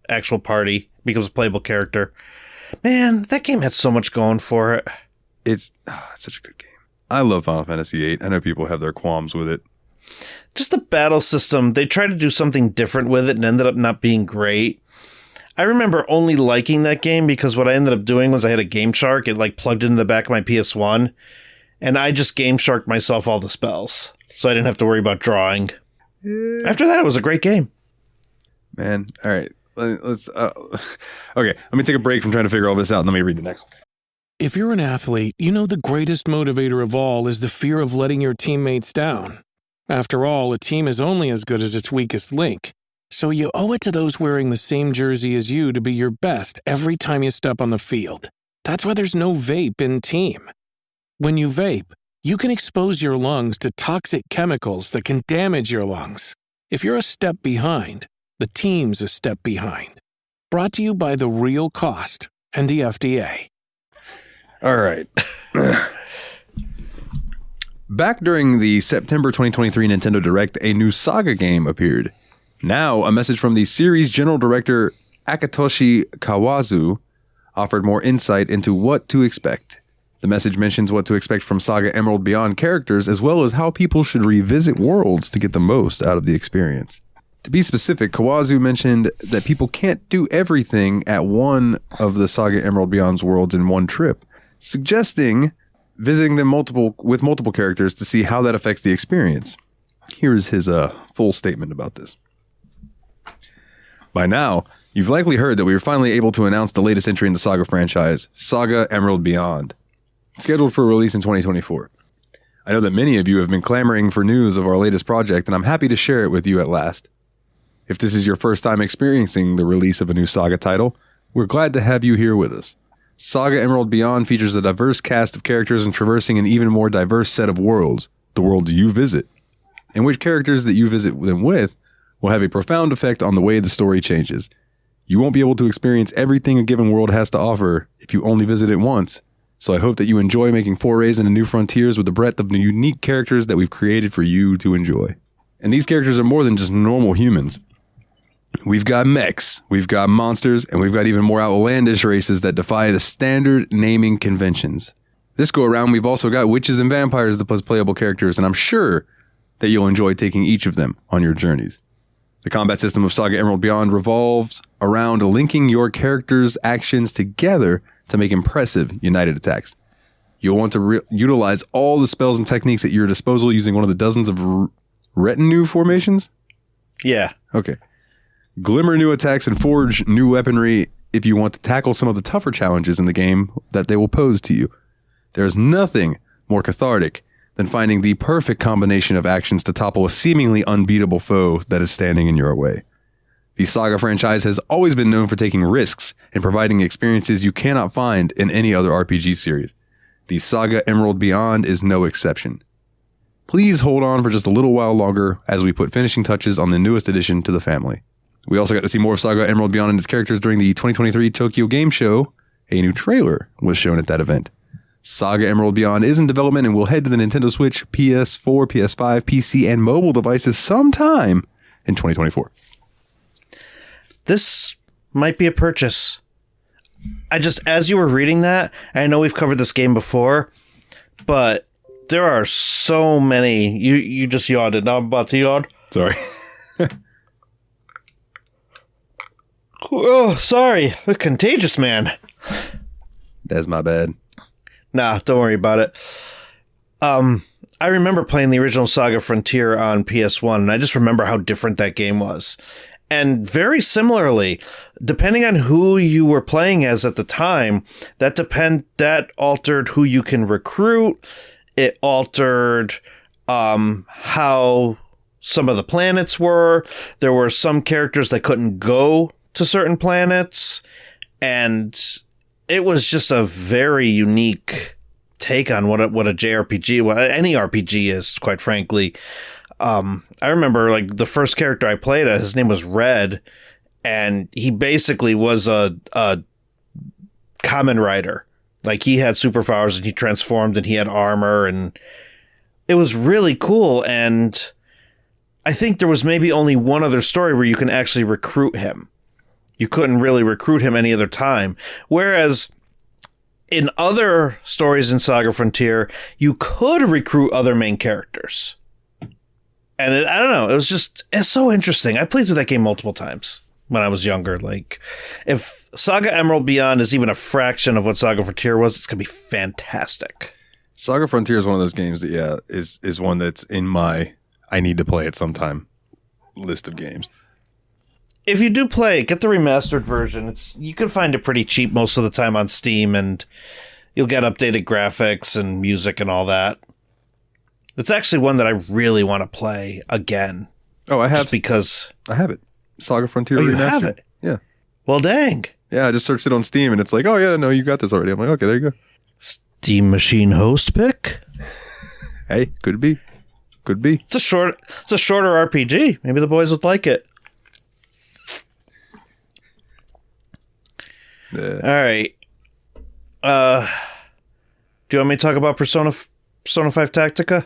actual party, becomes a playable character. Man, that game had so much going for it. It's such a good game. I love Final Fantasy VIII. I know people have their qualms with it. Just the battle system, they tried to do something different with it and ended up not being great. I remember only liking that game because what I ended up doing was I had a Game Shark. It like plugged into the back of my PS1. And I just Game Sharked myself all the spells. So I didn't have to worry about drawing. Yeah. After that, it was a great game. Man, all right. Let's okay, let me take a break from trying to figure all this out and let me read the next one. If you're an athlete, you know the greatest motivator of all is the fear of letting your teammates down. After all, a team is only as good as its weakest link. So you owe it to those wearing the same jersey as you to be your best every time you step on the field. That's why there's no vape in Team. When you vape, you can expose your lungs to toxic chemicals that can damage your lungs. If you're a step behind, the Team's a step behind. Brought to you by The Real Cost and the FDA. All right. Back during the September 2023 Nintendo Direct, a new Saga game appeared. Now, a message from the series general director Akitoshi Kawazu offered more insight into what to expect. The message mentions what to expect from Saga Emerald Beyond characters, as well as how people should revisit worlds to get the most out of the experience. To be specific, Kawazu mentioned that people can't do everything at one of the Saga Emerald Beyond's worlds in one trip, suggesting visiting them with multiple characters to see how that affects the experience. Here's his full statement about this. By now, you've likely heard that we were finally able to announce the latest entry in the Saga franchise, Saga Emerald Beyond, scheduled for release in 2024. I know that many of you have been clamoring for news of our latest project, and I'm happy to share it with you at last. If this is your first time experiencing the release of a new Saga title, we're glad to have you here with us. Saga Emerald Beyond features a diverse cast of characters and traversing an even more diverse set of worlds, the worlds you visit, and which characters that you visit them with will have a profound effect on the way the story changes. You won't be able to experience everything a given world has to offer if you only visit it once, so I hope that you enjoy making forays into new frontiers with the breadth of the unique characters that we've created for you to enjoy. And these characters are more than just normal humans. We've got mechs, we've got monsters, and we've got even more outlandish races that defy the standard naming conventions. This go around, we've also got witches and vampires as playable characters, and I'm sure that you'll enjoy taking each of them on your journeys. The combat system of Saga Emerald Beyond revolves around linking your characters' actions together to make impressive united attacks. You'll want to utilize all the spells and techniques at your disposal using one of the dozens of retinue formations? Yeah. Okay. Glimmer new attacks and forge new weaponry if you want to tackle some of the tougher challenges in the game that they will pose to you. There's nothing more cathartic than finding the perfect combination of actions to topple a seemingly unbeatable foe that is standing in your way. The Saga franchise has always been known for taking risks and providing experiences you cannot find in any other RPG series. The Saga Emerald Beyond is no exception. Please hold on for just a little while longer as we put finishing touches on the newest addition to the family. We also got to see more of Saga Emerald Beyond and its characters during the 2023 Tokyo Game Show. A new trailer was shown at that event. Saga Emerald Beyond is in development and will head to the Nintendo Switch, PS4, PS5, PC, and mobile devices sometime in 2024. This might be a purchase. As you were reading that, I know we've covered this game before, but there are so many. You just yawned and now I'm about to yawn. Sorry. Oh, sorry. A contagious man. That's my bad. Nah, don't worry about it. I remember playing the original Saga Frontier on PS1, and I just remember how different that game was. And very similarly, depending on who you were playing as at the time, that altered who you can recruit. It altered how some of the planets were. There were some characters that couldn't go to certain planets, and it was just a very unique take on what a JRPG, any RPG is, quite frankly. I remember like the first character I played as, his name was Red, and he basically was a Kamen Rider. Like he had superpowers and he transformed and he had armor, and it was really cool. And I think there was maybe only one other story where you can actually recruit him. You couldn't really recruit him any other time. Whereas in other stories in Saga Frontier, you could recruit other main characters. And I don't know, it's so interesting. I played through that game multiple times when I was younger. Like, if Saga Emerald Beyond is even a fraction of what Saga Frontier was, it's going to be fantastic. Saga Frontier is one of those games that, is one that's in my I need to play it sometime list of games. If you do play, get the remastered version. You can find it pretty cheap most of the time on Steam, and you'll get updated graphics and music and all that. It's actually one that I really want to play again. Oh, I have. Just because I have it. Saga Frontier Remastered. You have it? Yeah. Well, dang. Yeah, I just searched it on Steam, and it's like, oh yeah, no, you got this already. I'm like, okay, there you go. Steam Machine host pick. Hey, could be. It's a shorter RPG. Maybe the boys would like it. Yeah. All right. Do you want me to talk about Persona 5 Tactica?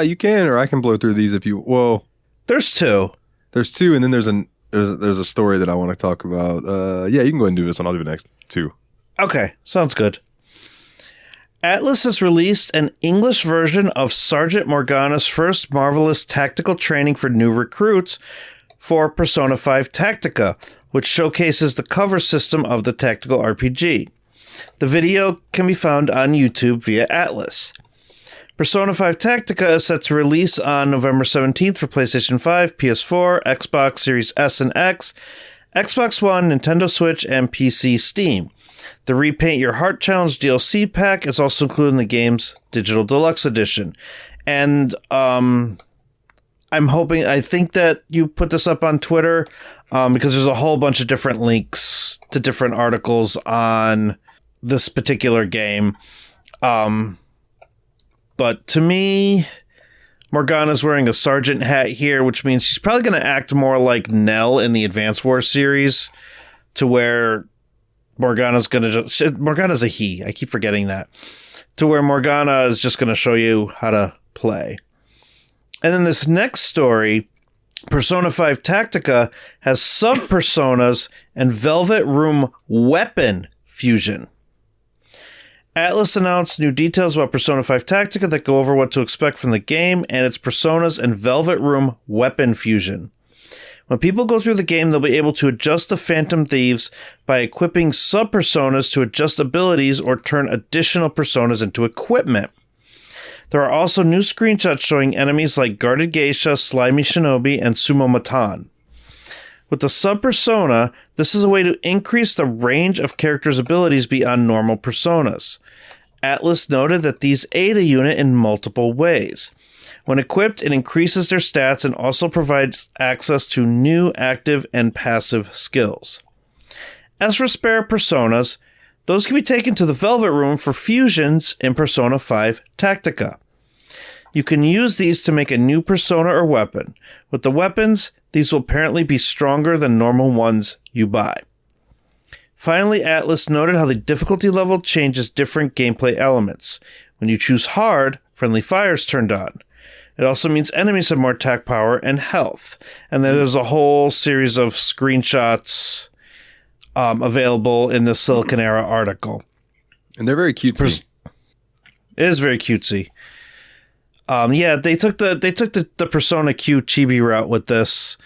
You can, or I can blow through these if you. Well, There's two. and then there's a story that I want to talk about. Yeah, you can go ahead and do this one. I'll do the next two. Okay, sounds good. Atlas has released an English version of Sergeant Morgana's first marvelous tactical training for new recruits for Persona 5 Tactica, which showcases the cover system of the tactical RPG. The video can be found on YouTube via Atlas. Persona 5 Tactica is set to release on November 17th for PlayStation 5, PS4, Xbox Series S and X, Xbox One, Nintendo Switch, and PC Steam. The Repaint Your Heart Challenge DLC pack is also included in the game's Digital Deluxe Edition. And I think that you put this up on Twitter because there's a whole bunch of different links to different articles on this particular game. But to me, Morgana's wearing a sergeant hat here, which means she's probably going to act more like Nell in the Advance Wars series, to where Morgana's a he. I keep forgetting that. To where Morgana is just going to show you how to play. And then this next story, Persona 5 Tactica, has sub-personas and Velvet Room weapon fusion. Atlas announced new details about Persona 5 Tactica that go over what to expect from the game and its personas and Velvet Room weapon fusion. When people go through the game, they'll be able to adjust the Phantom Thieves by equipping sub-personas to adjust abilities or turn additional personas into equipment. There are also new screenshots showing enemies like Guarded Geisha, Slimy Shinobi, and Sumo Matan. With the sub-persona, this is a way to increase the range of characters' abilities beyond normal personas. Atlas noted that these aid a unit in multiple ways. When equipped, it increases their stats and also provides access to new active and passive skills. As for spare personas, those can be taken to the Velvet Room for fusions in Persona 5 Tactica. You can use these to make a new persona or weapon. With the weapons, these will apparently be stronger than normal ones you buy. Finally, Atlas noted how the difficulty level changes different gameplay elements. When you choose hard, friendly fire is turned on. It also means enemies have more attack power and health. And then there's a whole series of screenshots available in the Silicon Era article. And they're very cutesy. It is very cutesy. Yeah, they took the Persona Q chibi route with this,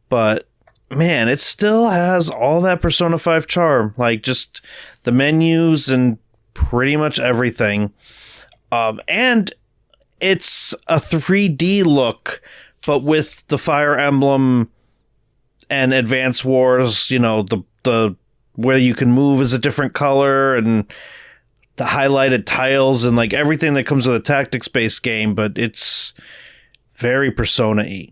but man, it still has all that Persona 5 charm, like just the menus and pretty much everything. And it's a 3D look, but with the Fire Emblem and Advance Wars, you know, the where you can move is a different color and the highlighted tiles and like everything that comes with a tactics-based game, but it's very Persona-y.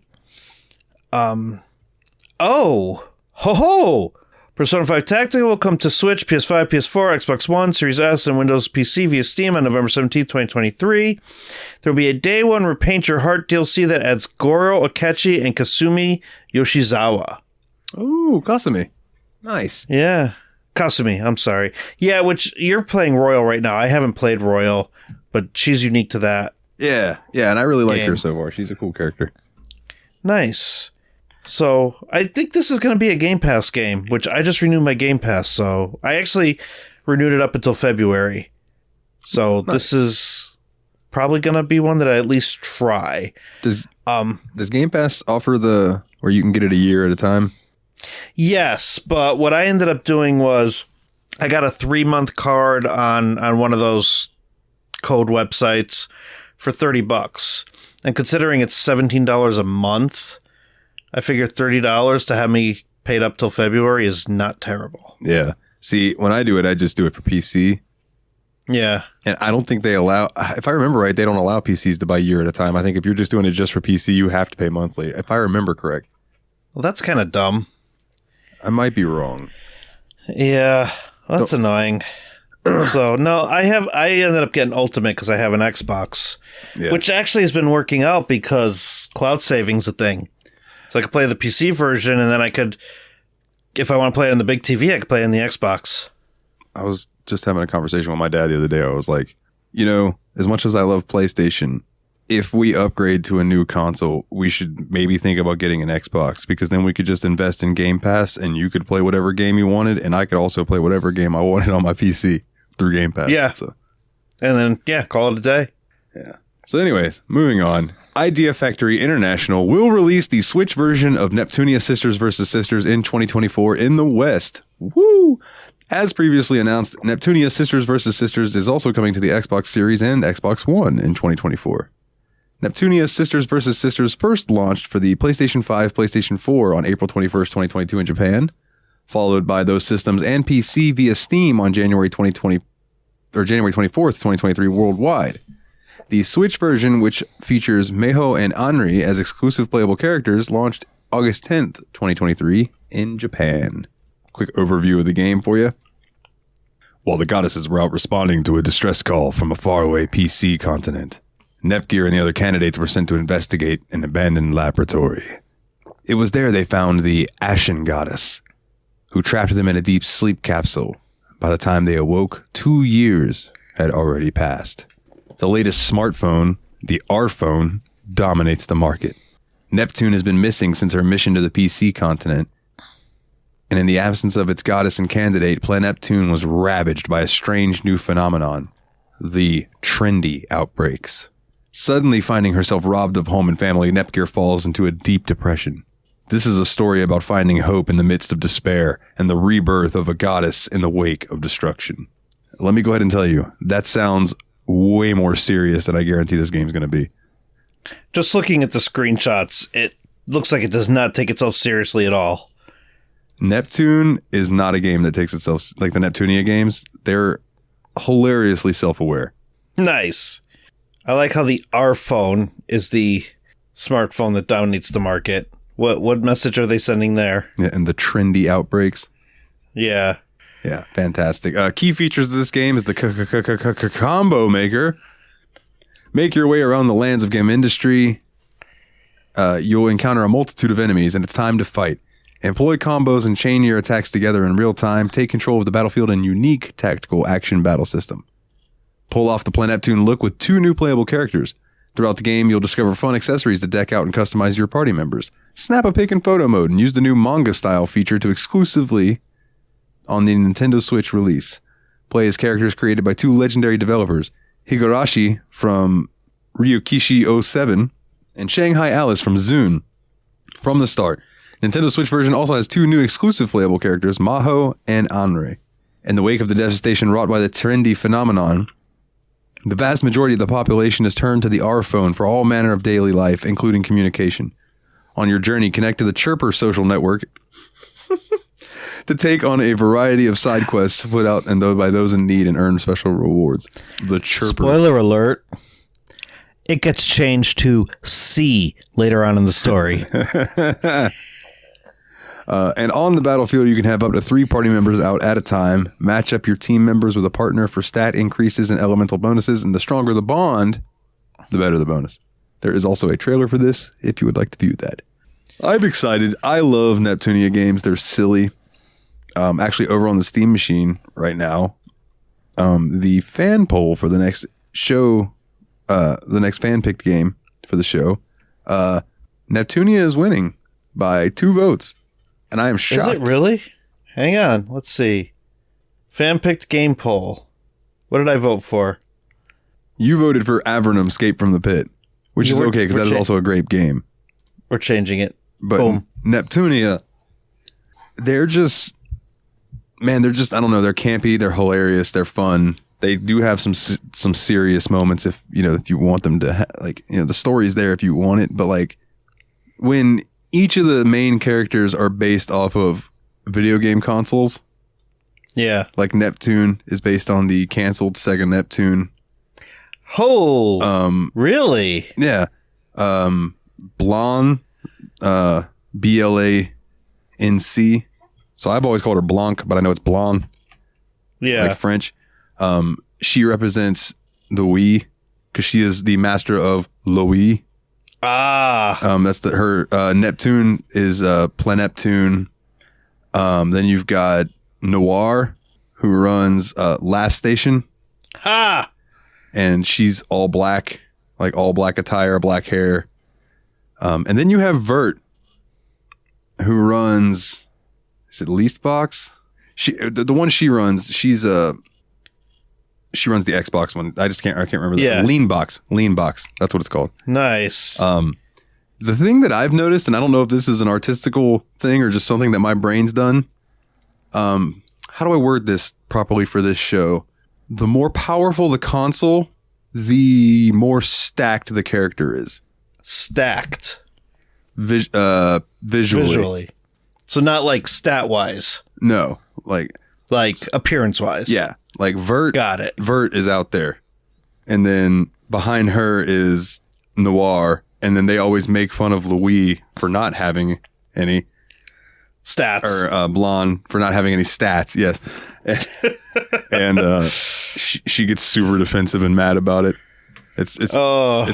Persona 5 Tactica will come to Switch, PS5, PS4, Xbox One, Series S, and Windows PC via Steam on November 17, 2023. There will be a Day 1 Repaint Your Heart DLC that adds Goro Akechi and Kasumi Yoshizawa. Ooh, Kasumi. Nice. Yeah. Kasumi, I'm sorry. Yeah, which you're playing Royal right now. I haven't played Royal, but she's unique to that. Yeah, and I really like her so far. She's a cool character. Nice. So I think this is going to be a Game Pass game, which I just renewed my Game Pass. So I actually renewed it up until February. So nice. This is probably going to be one that I at least try. Does Game Pass offer where you can get it a year at a time? Yes, but what I ended up doing was I got a 3-month card on one of those code websites for $30. And considering it's $17 a month, I figure $30 to have me paid up till February is not terrible. Yeah. See, when I do it, I just do it for PC. Yeah. And I don't think they allow, if I remember right, they don't allow PCs to buy a year at a time. I think if you're just doing it just for PC, you have to pay monthly, if I remember correct. Well, that's kind of dumb. I might be wrong. Yeah, that's annoying. So no, I ended up getting Ultimate because I have an Xbox, which actually has been working out because cloud saving's a thing. So I could play the PC version, and then I could, if I want to play it on the big TV, I could play it on the Xbox. I was just having a conversation with my dad the other day. I was like, as much as I love PlayStation, if we upgrade to a new console, we should maybe think about getting an Xbox, because then we could just invest in Game Pass and you could play whatever game you wanted, and I could also play whatever game I wanted on my PC through Game Pass. Yeah. So. And then, call it a day. Yeah. So anyways, moving on. Idea Factory International will release the Switch version of Neptunia Sisters vs. Sisters in 2024 in the West. Woo! As previously announced, Neptunia Sisters vs. Sisters is also coming to the Xbox Series and Xbox One in 2024. Neptunia Sisters vs. Sisters first launched for the PlayStation 5, PlayStation 4 on April 21st, 2022 in Japan, followed by those systems and PC via Steam on January 24th, 2023 worldwide. The Switch version, which features Meho and Anri as exclusive playable characters, launched August 10th, 2023 in Japan. Quick overview of the game for you. While the goddesses were out responding to a distress call from a faraway PC continent, Nepgear and the other candidates were sent to investigate an abandoned laboratory. It was there they found the Ashen Goddess, who trapped them in a deep sleep capsule. By the time they awoke, 2 years had already passed. The latest smartphone, the R-phone, dominates the market. Neptune has been missing since her mission to the PC continent, and in the absence of its goddess and candidate, Planeptune was ravaged by a strange new phenomenon, the trendy outbreaks. Suddenly finding herself robbed of home and family, Nepgear falls into a deep depression. This is a story about finding hope in the midst of despair and the rebirth of a goddess in the wake of destruction. Let me go ahead and tell you, that sounds way more serious than I guarantee this game's going to be. Just looking at the screenshots, it looks like it does not take itself seriously at all. Neptune is not a game that takes itself, like the Neptunia games, they're hilariously self-aware. Nice. I like how the R phone is the smartphone that dominates the market. What message are they sending there? Yeah, and the trendy outbreaks. Yeah. Yeah, fantastic. Key features of this game is the combo maker. Make your way around the lands of game industry. You'll encounter a multitude of enemies, and it's time to fight. Employ combos and chain your attacks together in real time. Take control of the battlefield and unique tactical action battle system. Pull off the Planeptune look with 2 new playable characters. Throughout the game, you'll discover fun accessories to deck out and customize your party members. Snap a pic in photo mode and use the new manga style feature to exclusively on the Nintendo Switch release. Play as characters created by 2 legendary developers, Higurashi from Ryukishi 07 and Shanghai Alice from Zune. From the start, Nintendo Switch version also has 2 new exclusive playable characters, Maho and Anre. In the wake of the devastation wrought by the trendy phenomenon, the vast majority of the population has turned to the R phone for all manner of daily life, including communication. On your journey, connect to the Chirper social network to take on a variety of side quests put out and by those in need and earn special rewards. The Chirper. Spoiler alert. It gets changed to C later on in the story. And on the battlefield, you can have up to 3 party members out at a time. Match up your team members with a partner for stat increases and elemental bonuses. And the stronger the bond, the better the bonus. There is also a trailer for this if you would like to view that. I'm excited. I love Neptunia games. They're silly. Actually, over on the Steam machine right now, the fan poll for the next show, the next fan-picked game for the show, Neptunia is winning by 2 votes. And I am shocked. Is it really? Hang on. Let's see. Fan-picked game poll. What did I vote for? You voted for Avernum Escape from the Pit, which is okay because that is also a great game. We're changing it. But Boom. Neptunia, they're just, I don't know, they're campy, they're hilarious, they're fun. They do have some serious moments if you want them to, the story's there if you want it, but like when each of the main characters are based off of video game consoles. Yeah. Like Neptune is based on the canceled Sega Neptune. Oh, really? Yeah. Blanc, BLANC. So I've always called her Blanc, but I know it's Blanc, Yeah. like French. She represents the Wii because she is the master of Louis. That's her Neptune is Pleneptune. Then you've got Noir, who runs Last Station. Ha! And she's all black, like all black attire, black hair. And then you have Vert, who runs, is it Leastbox? The one she runs, she runs the Xbox one. I can't remember that. Yeah. Lean Box. That's what it's called. Nice. The thing that I've noticed, and I don't know if this is an artistical thing or just something that my brain's done. How do I word this properly for this show? The more powerful the console, the more stacked the character is. Stacked. Visually. So not like stat-wise. No, like appearance-wise. Yeah, like Vert. Got it. Vert is out there, and then behind her is Noir, and then they always make fun of Louis for not having any stats, or Blonde for not having any stats. Yes, and she gets super defensive and mad about it. It's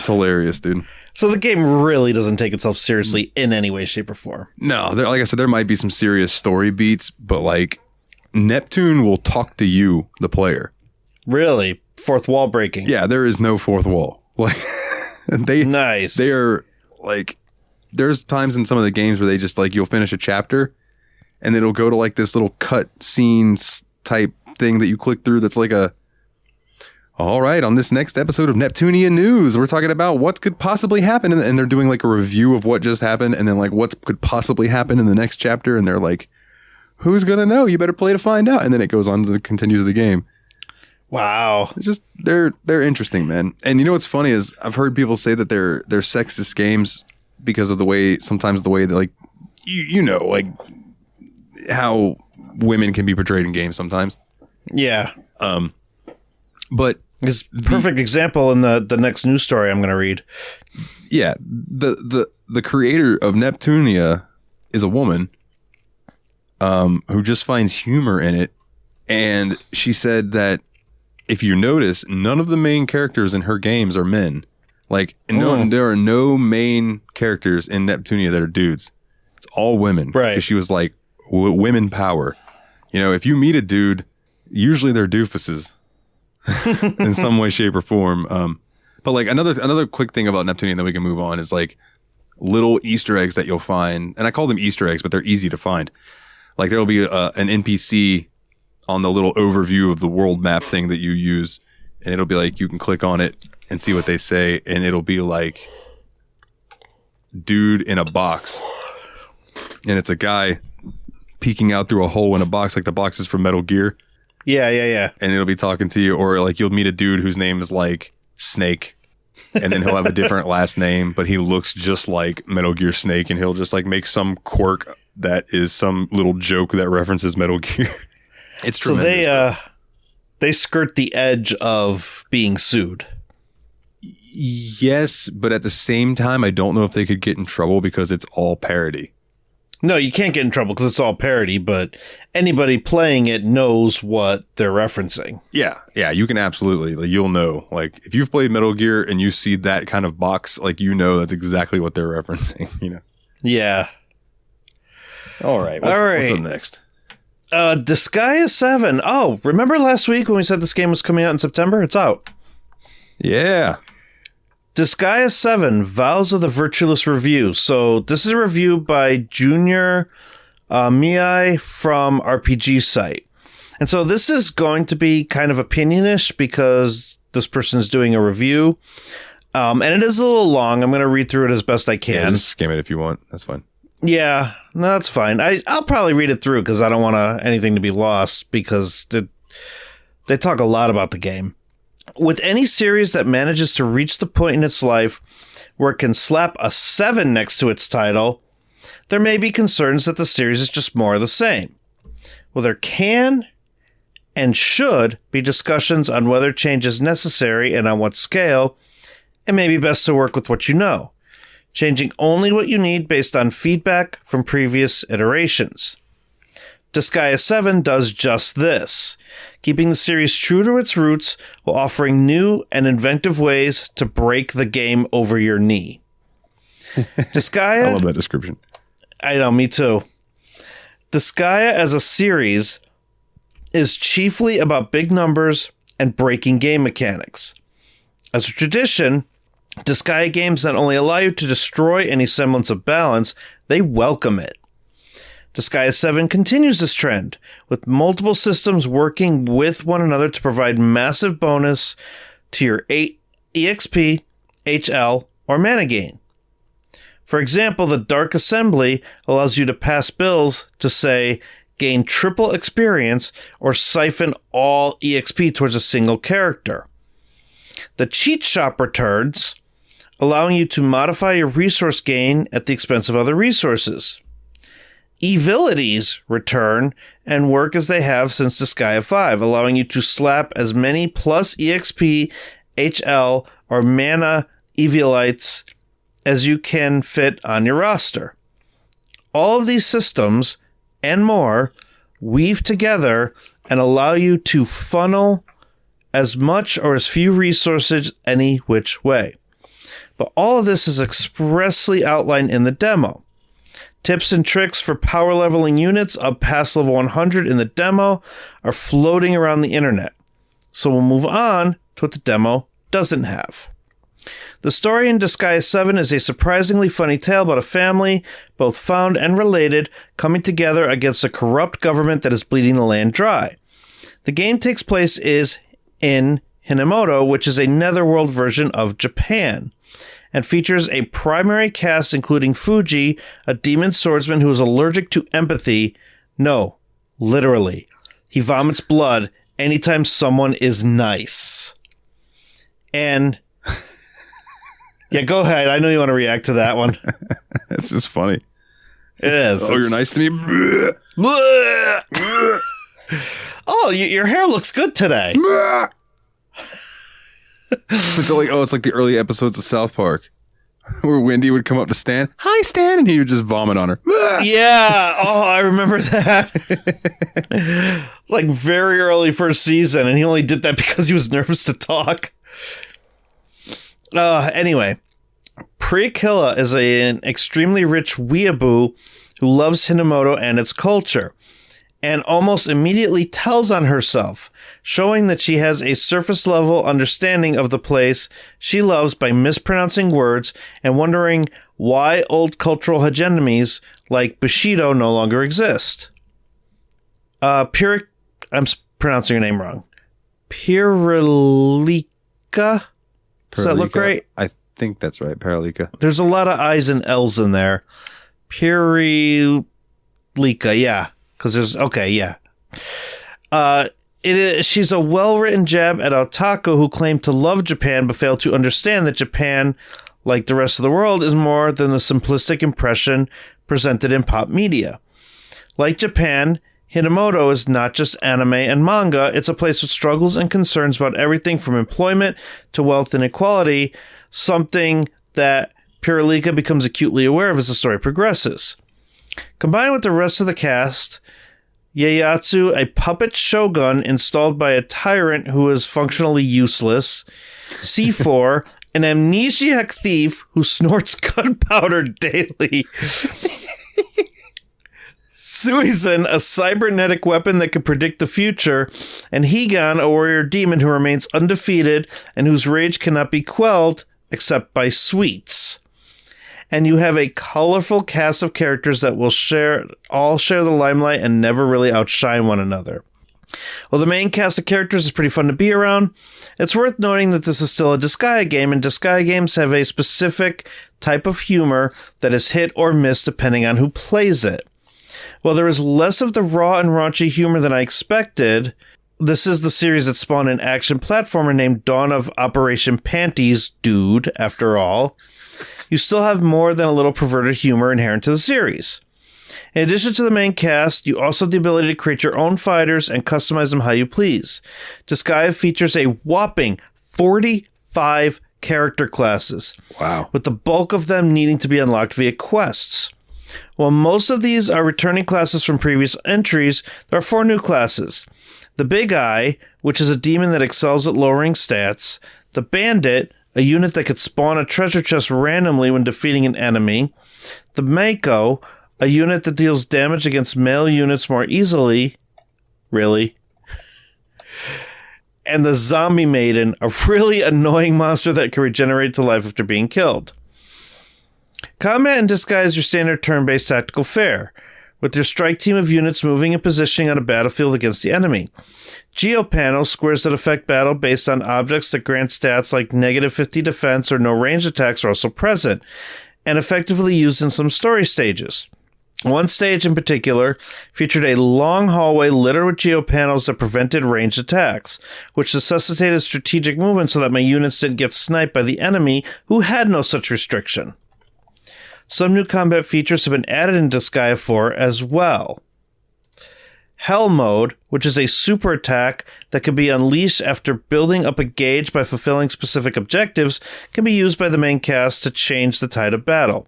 hilarious, dude. So the game really doesn't take itself seriously in any way, shape, or form. No, like I said, there might be some serious story beats, but like Neptune will talk to you, the player. Really? Fourth wall breaking. Yeah, there is no fourth wall. Like nice. They are like, there's times in some of the games where they just like, you'll finish a chapter and it'll go to like this little cut scenes type thing that you click through. That's like all right, on this next episode of Neptunian News, we're talking about what could possibly happen. And they're doing like a review of what just happened. And then like what could possibly happen in the next chapter. And they're like, who's going to know? You better play to find out. And then it goes on to continue the game. Wow. It's just, they're interesting, man. And you know what's funny is I've heard people say that they're sexist games because of sometimes the way that like, you know, like how women can be portrayed in games sometimes. Yeah. But it's perfect example in the next news story I'm going to read. Yeah. The creator of Neptunia is a woman who just finds humor in it. And she said that if you notice, none of the main characters in her games are men. Like, there are no main characters in Neptunia that are dudes. It's all women. Right. Because she was like, women power. You know, if you meet a dude, usually they're doofuses in some way, shape, or form. But like another quick thing about Neptunia, and then we can move on, is like little Easter eggs that you'll find. And I call them Easter eggs, but they're easy to find. Like there will be an NPC on the little overview of the world map thing that you use, and it'll be like you can click on it and see what they say, and it'll be like dude in a box, and it's a guy peeking out through a hole in a box, like the box is from Metal Gear. Yeah. And it'll be talking to you, or like you'll meet a dude whose name is like Snake, and then he'll have a different last name, but he looks just like Metal Gear Snake, and he'll just like make some quirk that is some little joke that references Metal Gear. It's tremendous. So they skirt the edge of being sued. Yes, but at the same time, I don't know if they could get in trouble because it's all parody. No, you can't get in trouble because it's all parody, but anybody playing it knows what they're referencing. Yeah, you can absolutely. Like, you'll know. Like, if you've played Metal Gear and you see that kind of box, like, you know that's exactly what they're referencing, you know? Yeah. All right. What's up next? Disgaea 7. Oh, remember last week when we said this game was coming out in September? It's out. Yeah. Disgaea 7, Vows of the Virtueless Review. So this is a review by Junior Miai from RPG Site. And so this is going to be kind of opinionish because this person is doing a review. And it is a little long. I'm going to read through it as best I can. Yeah, just skim it if you want. That's fine. Yeah, no, that's fine. I'll probably read it through because I don't want anything to be lost because they talk a lot about the game. With any series that manages to reach the point in its life where it can slap a 7 next to its title, there may be concerns that the series is just more of the same. Well, there can and should be discussions on whether change is necessary and on what scale, and may be best to work with what you know, changing only what you need based on feedback from previous iterations. Disgaea 7 does just this, keeping the series true to its roots while offering new and inventive ways to break the game over your knee. Disgaea... I love that description. I know, me too. Disgaea as a series is chiefly about big numbers and breaking game mechanics. As a tradition, Disgaea games not only allow you to destroy any semblance of balance, they welcome it. Disgaea 7 continues this trend, with multiple systems working with one another to provide massive bonus to your 8 EXP, HL, or mana gain. For example, the Dark Assembly allows you to pass bills to, say, gain triple experience or siphon all EXP towards a single character. The Cheat Shop returns, allowing you to modify your resource gain at the expense of other resources. Evilities return and work as they have since Disgaea 5, allowing you to slap as many plus EXP, HL, or mana Evilites as you can fit on your roster. All of these systems and more weave together and allow you to funnel as much or as few resources any which way. But all of this is expressly outlined in the demo. Tips and tricks for power leveling units up past level 100 in the demo are floating around the internet. So we'll move on to what the demo doesn't have. The story in Disgaea 7 is a surprisingly funny tale about a family, both found and related, coming together against a corrupt government that is bleeding the land dry. The game takes place in Hinamoto, which is a netherworld version of Japan, and features a primary cast including Fuji, a demon swordsman who is allergic to empathy. No, literally. He vomits blood anytime someone is nice. And... yeah, go ahead. I know you want to react to that one. It's just funny. It is. Oh, you're nice to me? Oh, your hair looks good today. It's like the early episodes of South Park where Wendy would come up to Stan. Hi, Stan. And he would just vomit on her. Yeah. Oh, I remember that. Like very early first season. And he only did that because he was nervous to talk. Anyway, Priakilla is an extremely rich weeaboo who loves Hinamoto and its culture, and almost immediately tells on herself, showing that she has a surface-level understanding of the place she loves by mispronouncing words and wondering why old cultural hegemonies like Bushido no longer exist. I'm pronouncing your name wrong. Piralika? Does that look right? I think that's right. Paralika. There's a lot of I's and L's in there. Piralika, yeah. Because there's... okay, yeah. She's a well-written jab at otaku who claim to love Japan but fail to understand that Japan, like the rest of the world, is more than the simplistic impression presented in pop media. Like Japan, Hinamoto is not just anime and manga, it's a place with struggles and concerns about everything from employment to wealth inequality, something that Piralika becomes acutely aware of as the story progresses. Combined with the rest of the cast, Ieyasu, a puppet shogun installed by a tyrant who is functionally useless, C4, an amnesiac thief who snorts gunpowder daily, Suizan, a cybernetic weapon that can predict the future, and Higan, a warrior demon who remains undefeated and whose rage cannot be quelled except by sweets. And you have a colorful cast of characters that will all share the limelight and never really outshine one another. While the main cast of characters is pretty fun to be around, it's worth noting that this is still a Disgaea game, and Disgaea games have a specific type of humor that is hit or miss depending on who plays it. While there is less of the raw and raunchy humor than I expected, this is the series that spawned an action platformer named Dawn of Operation Panties Dude, after all. You still have more than a little perverted humor inherent to the series. In addition to the main cast, you also have the ability to create your own fighters and customize them how you please. Disgaea features a whopping 45 character classes. Wow. With the bulk of them needing to be unlocked via quests. While most of these are returning classes from previous entries, there are 4 new classes. The Big Eye, which is a demon that excels at lowering stats. The Bandit, a unit that could spawn a treasure chest randomly when defeating an enemy. The Mako, a unit that deals damage against melee units more easily. Really? And the Zombie Maiden, a really annoying monster that can regenerate to life after being killed. Combat and Disgaea is your standard turn-based tactical fare, with your strike team of units moving and positioning on a battlefield against the enemy. Geopanel, squares that affect battle based on objects that grant stats like -50 defense or no range attacks, are also present, and effectively used in some story stages. One stage in particular featured a long hallway littered with geopanels that prevented ranged attacks, which necessitated strategic movement so that my units didn't get sniped by the enemy, who had no such restriction. Some new combat features have been added in Disgaea 4 as well. Hell Mode, which is a super attack that can be unleashed after building up a gauge by fulfilling specific objectives, can be used by the main cast to change the tide of battle.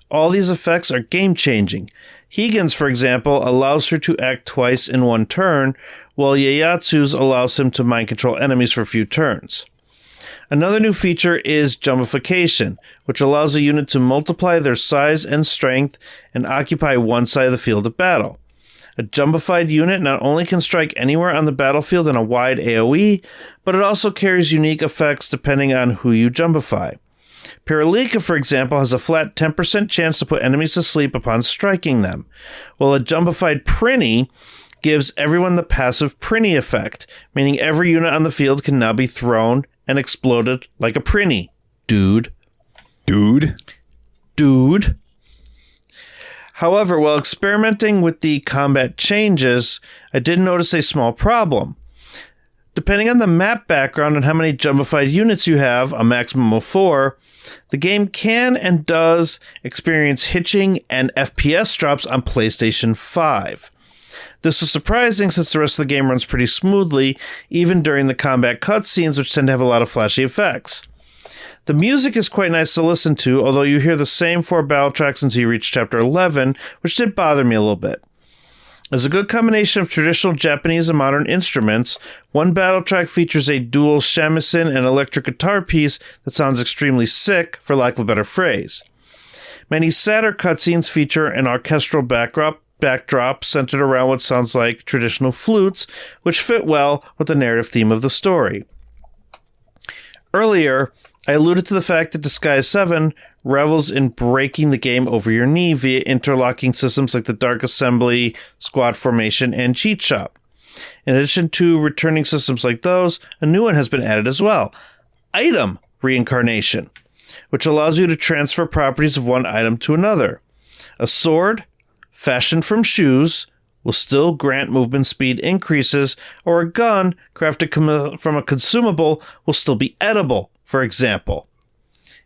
All these effects are game-changing. Higan's, for example, allows her to act twice in one turn, while Ieyatsu's allows him to mind control enemies for a few turns. Another new feature is Jumbification, which allows a unit to multiply their size and strength and occupy one side of the field of battle. A jumbified unit not only can strike anywhere on the battlefield in a wide AoE, but it also carries unique effects depending on who you jumbify. Paralika, for example, has a flat 10% chance to put enemies to sleep upon striking them, while a jumbified Prinny gives everyone the passive Prinny effect, meaning every unit on the field can now be thrown and exploded like a Prinny. Dude. However, while experimenting with the combat changes, I did notice a small problem. Depending on the map background and how many jumbified units you have, a maximum of 4, the game can and does experience hitching and FPS drops on PlayStation 5. This was surprising since the rest of the game runs pretty smoothly, even during the combat cutscenes, which tend to have a lot of flashy effects. The music is quite nice to listen to, although you hear the same 4 battle tracks until you reach Chapter 11, which did bother me a little bit. As a good combination of traditional Japanese and modern instruments, one battle track features a dual shamisen and electric guitar piece that sounds extremely sick, for lack of a better phrase. Many sadder cutscenes feature an orchestral backdrop centered around what sounds like traditional flutes, which fit well with the narrative theme of the story. Earlier, I alluded to the fact that Disgaea 7 revels in breaking the game over your knee via interlocking systems like the Dark Assembly, Squad Formation, and Cheat Shop. In addition to returning systems like those, a new one has been added as well: Item Reincarnation, which allows you to transfer properties of one item to another. A sword, fashioned from shoes, will still grant movement speed increases, or a gun crafted from a consumable will still be edible, for example.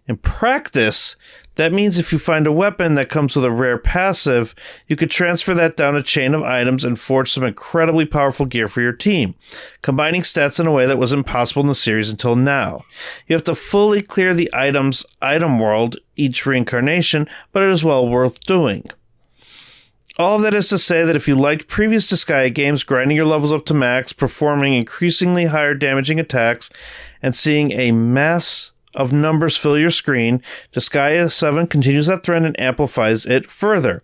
In practice, that means if you find a weapon that comes with a rare passive, you could transfer that down a chain of items and forge some incredibly powerful gear for your team, combining stats in a way that wasn't possible in the series until now. You have to fully clear the item world each reincarnation, but it is well worth doing. All of that is to say that if you liked previous Disgaea games, grinding your levels up to max, performing increasingly higher damaging attacks, and seeing a mass of numbers fill your screen, Disgaea 7 continues that trend and amplifies it further.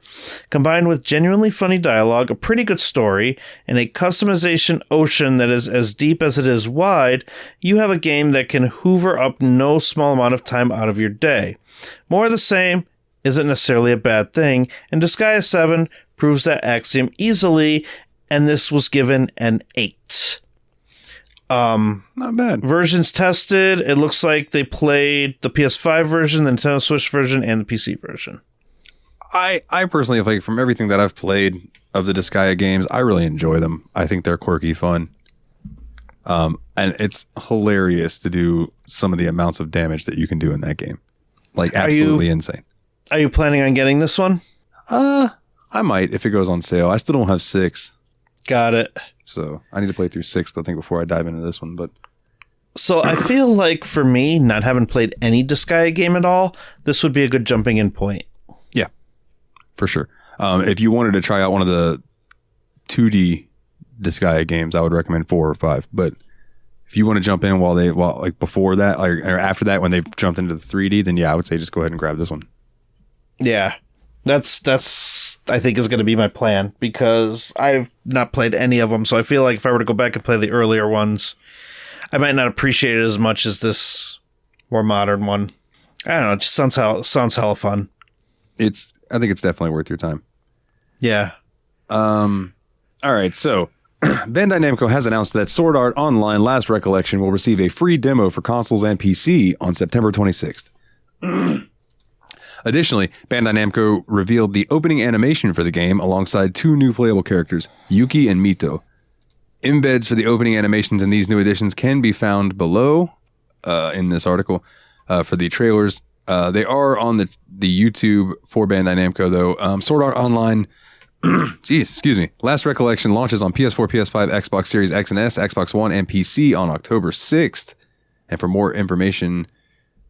Combined with genuinely funny dialogue, a pretty good story, and a customization ocean that is as deep as it is wide, you have a game that can hoover up no small amount of time out of your day. More of the same isn't necessarily a bad thing, and Disgaea 7 proves that axiom easily, and this was given an 8. Not bad. Versions tested, it looks like they played the PS5 version, the Nintendo Switch version, and the PC version. I personally, like, from everything that I've played of the Disgaea games, I really enjoy them. I think they're quirky fun. And it's hilarious to do some of the amounts of damage that you can do in that game. Like, absolutely insane. Are you planning on getting this one? I might if it goes on sale. I still don't have 6. Got it. So I need to play through 6, but I think before I dive into this one. But so I feel like for me, not having played any Disgaea game at all, this would be a good jumping in point. Yeah. for sure. If you wanted to try out one of the 2D Disgaea games, I would recommend 4 or 5. But if you want to jump in while before that or after that when they've jumped into the 3D, then yeah, I would say just go ahead and grab this one. Yeah. That's I think is going to be my plan, because I've not played any of them, so I feel like if I were to go back and play the earlier ones, I might not appreciate it as much as this more modern one. I don't know, it just sounds hella fun. I think it's definitely worth your time. Yeah. All right, so Bandai Namco has announced that Sword Art Online Last Recollection will receive a free demo for consoles and PC on September 26th. Additionally, Bandai Namco revealed the opening animation for the game alongside 2 new playable characters, Yuki and Mito. Embeds for the opening animations in these new additions can be found below in this article for the trailers. They are on the YouTube for Bandai Namco, though. Sword Art Online, Last Recollection launches on PS4, PS5, Xbox Series X and S, Xbox One, and PC on October 6th. And for more information,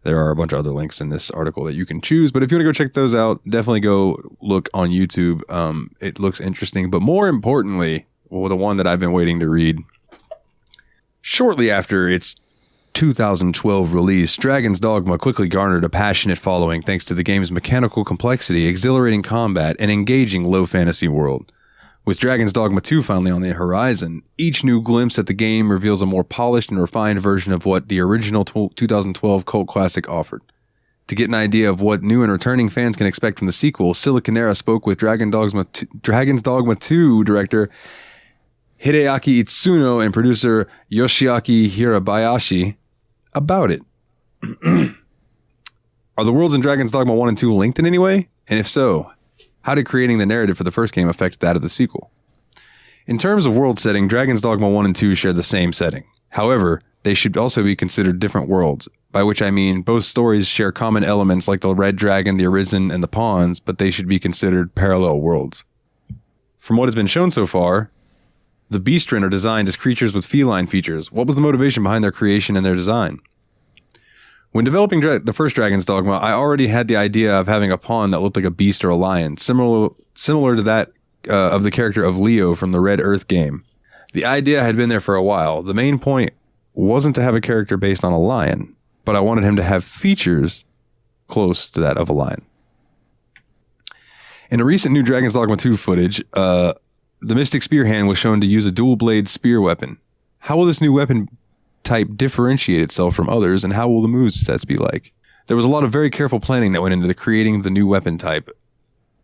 there are a bunch of other links in this article that you can choose. But if you want to go check those out, definitely go look on YouTube. It looks interesting. But more importantly, the one that I've been waiting to read, shortly after its 2012 release, Dragon's Dogma quickly garnered a passionate following thanks to the game's mechanical complexity, exhilarating combat, and engaging low fantasy world. With Dragon's Dogma 2 finally on the horizon, each new glimpse at the game reveals a more polished and refined version of what the original 2012 cult classic offered. To get an idea of what new and returning fans can expect from the sequel, Siliconera spoke with Dragon's Dogma 2 director Hideaki Itsuno and producer Yoshiaki Hirabayashi about it. Are the worlds in Dragon's Dogma 1 and 2 linked in any way? And if so, how did creating the narrative for the first game affect that of the sequel? In terms of world setting, Dragon's Dogma 1 and 2 share the same setting. However, they should also be considered different worlds, by which I mean both stories share common elements like the Red Dragon, the Arisen, and the Pawns, but they should be considered parallel worlds. From what has been shown so far, the Beastren are designed as creatures with feline features. What was the motivation behind their creation and their design? When developing the first Dragon's Dogma, I already had the idea of having a pawn that looked like a beast or a lion, similar to that of the character of Leo from the Red Earth game. The idea had been there for a while. The main point wasn't to have a character based on a lion, but I wanted him to have features close to that of a lion. In a recent new Dragon's Dogma 2 footage, the Mystic Spear Hand was shown to use a dual-blade spear weapon. How will this new weapon type differentiate itself from others, and how will the movesets be like? There was a lot of very careful planning that went into creating the new weapon type,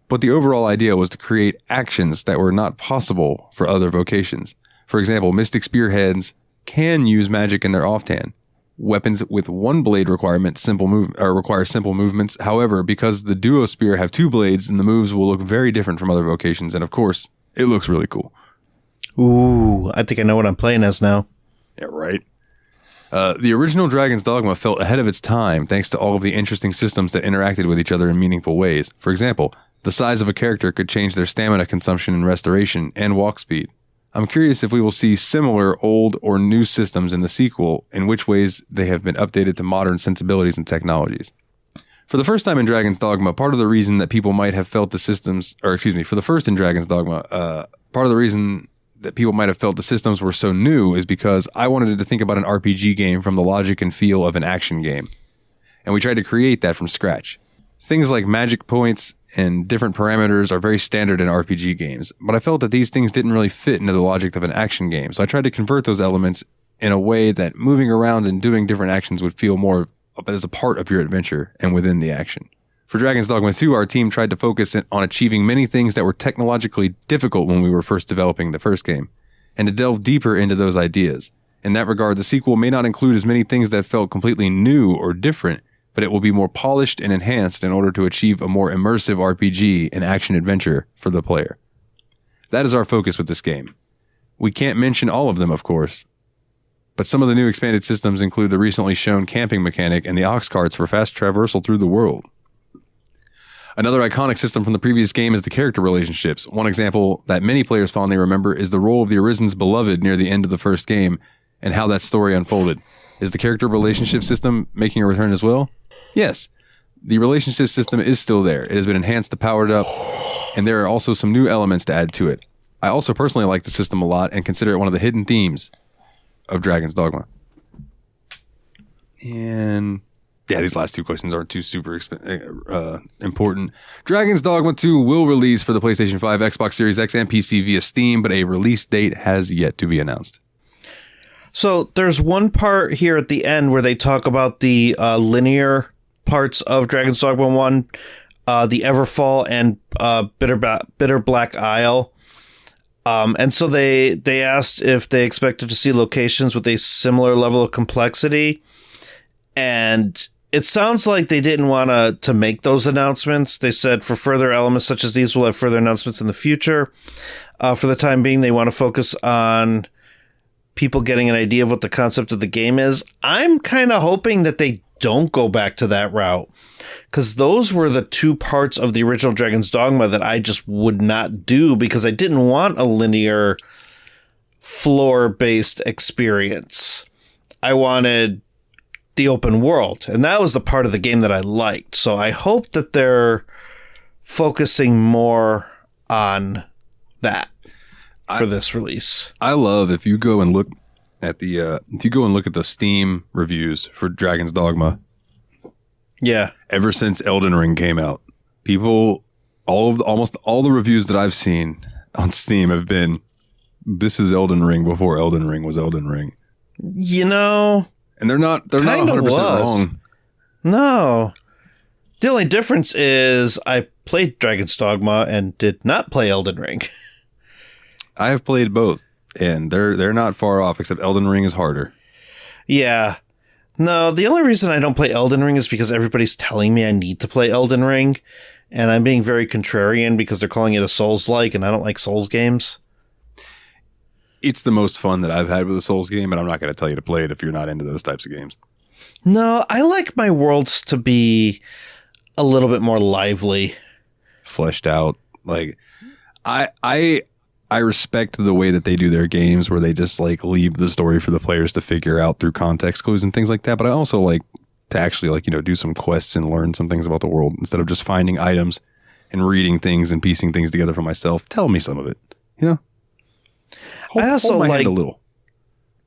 but the overall idea was to create actions that were not possible for other vocations. For example, Mystic Spearheads can use magic in their offhand. Weapons with one blade require simple movements. However, because the duo spear have 2 blades, then the moves will look very different from other vocations, and of course, it looks really cool. Ooh, I think I know what I'm playing as now. Yeah, right. The original Dragon's Dogma felt ahead of its time thanks to all of the interesting systems that interacted with each other in meaningful ways. For example, the size of a character could change their stamina consumption and restoration, and walk speed. I'm curious if we will see similar old or new systems in the sequel, in which ways they have been updated to modern sensibilities and technologies. For the first time in Dragon's Dogma, part of the reason that people might have felt the systems, for the first in Dragon's Dogma, part of the reason that people might have felt the systems were so new is because I wanted to think about an RPG game from the logic and feel of an action game. And we tried to create that from scratch. Things like magic points and different parameters are very standard in RPG games, but I felt that these things didn't really fit into the logic of an action game, so I tried to convert those elements in a way that moving around and doing different actions would feel more as a part of your adventure and within the action. For Dragon's Dogma 2, our team tried to focus on achieving many things that were technologically difficult when we were first developing the first game, and to delve deeper into those ideas. In that regard, the sequel may not include as many things that felt completely new or different, but it will be more polished and enhanced in order to achieve a more immersive RPG and action-adventure for the player. That is our focus with this game. We can't mention all of them, of course, but some of the new expanded systems include the recently shown camping mechanic and the ox carts for fast traversal through the world. Another iconic system from the previous game is the character relationships. One example that many players fondly remember is the role of the Arisen's beloved near the end of the first game and how that story unfolded. Is the character relationship system making a return as well? Yes. The relationship system is still there. It has been enhanced to powered up and there are also some new elements to add to it. I also personally like the system a lot and consider it one of the hidden themes of Dragon's Dogma. And yeah, these last two questions aren't too super important. Dragon's Dogma 2 will release for the PlayStation 5, Xbox Series X, and PC via Steam, but a release date has yet to be announced. So there's one part here at the end where they talk about the linear parts of Dragon's Dogma 1, the Everfall and Bitter Black Isle. And so they asked if they expected to see locations with a similar level of complexity. And it sounds like they didn't want to make those announcements. They said for further elements such as these, we'll have further announcements in the future. For the time being, they want to focus on people getting an idea of what the concept of the game is. I'm kind of hoping that they don't go back to that route, because those were the two parts of the original Dragon's Dogma that I just would not do, because I didn't want a linear floor-based experience. I wanted the open world, and that was the part of the game that I liked. So I hope that they're focusing more on that for this release. I love if you go and look at the Steam reviews for Dragon's Dogma. Yeah. Ever since Elden Ring came out, people, almost all the reviews that I've seen on Steam have been, this is Elden Ring before Elden Ring was Elden Ring. You know, and they're not 100% wrong. No. The only difference is I played Dragon's Dogma and did not play Elden Ring. I have played both, and they're not far off, except Elden Ring is harder. Yeah. No, the only reason I don't play Elden Ring is because everybody's telling me I need to play Elden Ring, and I'm being very contrarian because they're calling it a Souls-like, and I don't like Souls games. It's the most fun that I've had with a Souls game, but I'm not going to tell you to play it if you're not into those types of games. No, I like my worlds to be a little bit more lively. Fleshed out. Like, I respect the way that they do their games, where they just like leave the story for the players to figure out through context clues and things like that. But I also like to actually like, do some quests and learn some things about the world instead of just finding items and reading things and piecing things together for myself. Tell me some of it, I also hold my like hand a little.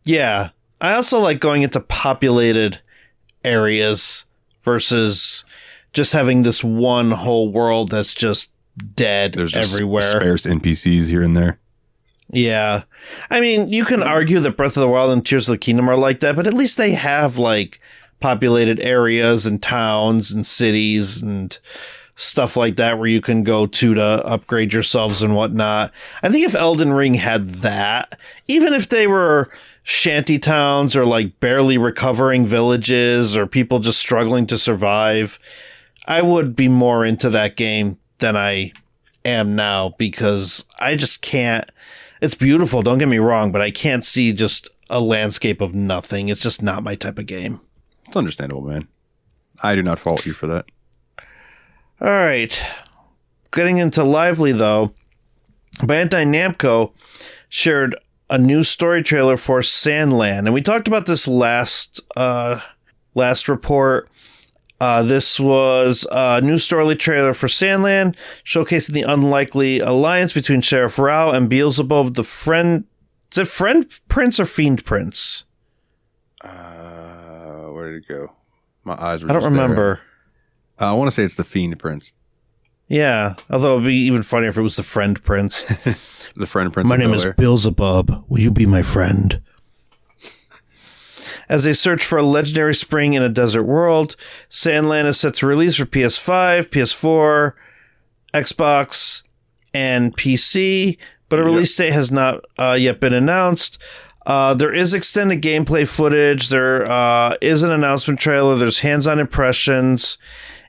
Yeah. I also like going into populated areas versus just having this one whole world that's just dead. There's just everywhere. Sparse NPCs here and there. Yeah. I mean, you can argue that Breath of the Wild and Tears of the Kingdom are like that, but at least they have like populated areas and towns and cities and stuff like that where you can go to upgrade yourselves and whatnot. I think if Elden Ring had that, even if they were shanty towns or like barely recovering villages or people just struggling to survive, I would be more into that game than I am now, because I just can't. It's beautiful, don't get me wrong, but I can't see just a landscape of nothing. It's just not my type of game. It's understandable, man. I do not fault you for that. All right. Getting into lively, though, Bandai Namco shared a new story trailer for Sandland. And we talked about this last report. This was a new story trailer for Sandland, showcasing the unlikely alliance between Sheriff Rao and Beelzebub, the friend. Is it Friend Prince or Fiend Prince? Where did it go? My eyes were I don't remember. There. I want to say it's the Fiend Prince. Yeah, although it'd be even funnier if it was the Friend Prince. The Friend Prince. My name is Beelzebub. Will you be my friend? As they search for a legendary spring in a desert world, Sandland is set to release for PS5, PS4, Xbox, and PC, but a release date has not yet been announced. There is extended gameplay footage. There is an announcement trailer. There's hands-on impressions.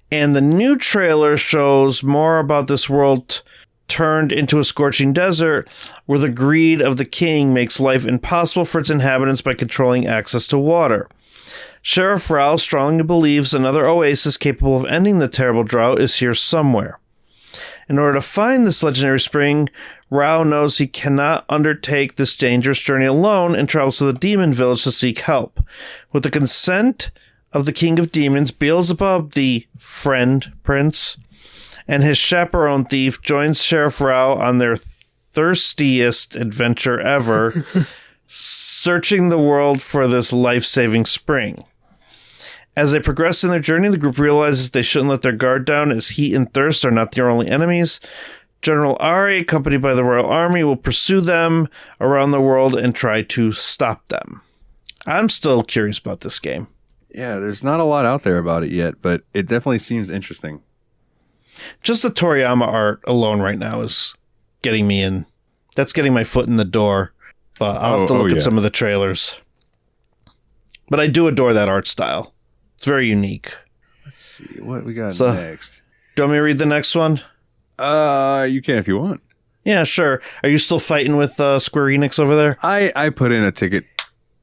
And the new trailer shows more about this world turned into a scorching desert where the greed of the king makes life impossible for its inhabitants by controlling access to water. Sheriff Rao strongly believes another oasis capable of ending the terrible drought is here somewhere. In order to find this legendary spring, Rao knows he cannot undertake this dangerous journey alone and travels to the demon village to seek help. With the consent of the king of demons, Beelzebub, the Friend Prince, and his chaperone thief joins Sheriff Rao on their thirstiest adventure ever, searching the world for this life-saving spring. As they progress in their journey, the group realizes they shouldn't let their guard down, as heat and thirst are not their only enemies. General Ari, accompanied by the Royal Army, will pursue them around the world and try to stop them. I'm still curious about this game. Yeah, there's not a lot out there about it yet, but it definitely seems interesting. Just the Toriyama art alone right now is getting me in. That's getting my foot in the door. But I'll have to look at some of the trailers. But I do adore that art style. It's very unique. Let's see what we got next. Do you want me to read the next one? You can if you want. Yeah, sure. Are you still fighting with Square Enix over there? I put in a ticket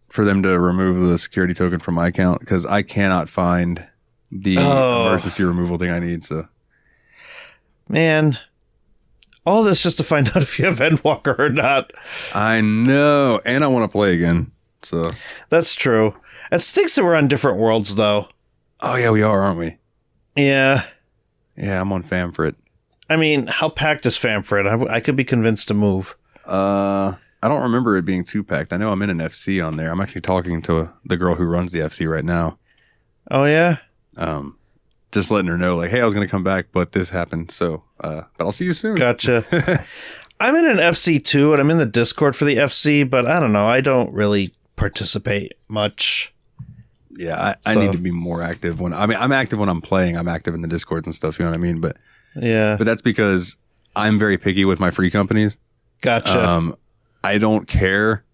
for them to remove the security token from my account because I cannot find the emergency removal thing I need. So, man, all this just to find out if you have Endwalker or not. I know, and I want to play again. So that's true. It stinks that we're on different worlds, though. Oh yeah, we are, aren't we? Yeah. Yeah, I'm on Famfrit. I mean, how packed is Famfrit? I could be convinced to move. I don't remember it being too packed. I know I'm in an FC on there. I'm actually talking to the girl who runs the FC right now. Oh, yeah? Just letting her know, like, hey, I was going to come back, but this happened. So, but I'll see you soon. Gotcha. I'm in an FC too, and I'm in the Discord for the FC, but I don't know. I don't really participate much. Yeah, I need to be more active I'm active when I'm playing. I'm active in the Discords and stuff, you know what I mean? But yeah. But that's because I'm very picky with my free companies. Gotcha. I don't care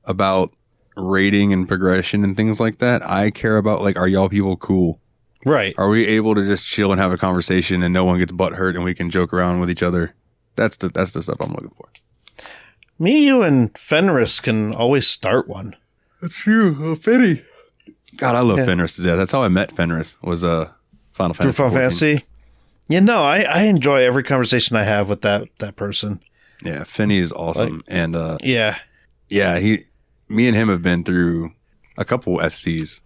about rating and progression and things like that. I care about, like, are y'all people cool? Right. Are we able to just chill and have a conversation and no one gets butthurt and we can joke around with each other? That's the stuff I'm looking for. Me, you, and Fenris can always start one. That's true. Fenny. God, I love Fenris to death. That's how I met Fenris, was Final Fantasy. Through Final Fantasy? Yeah, no, I enjoy every conversation I have with that person. Yeah, Fenny is awesome. Like, and yeah, me and him have been through a couple FCs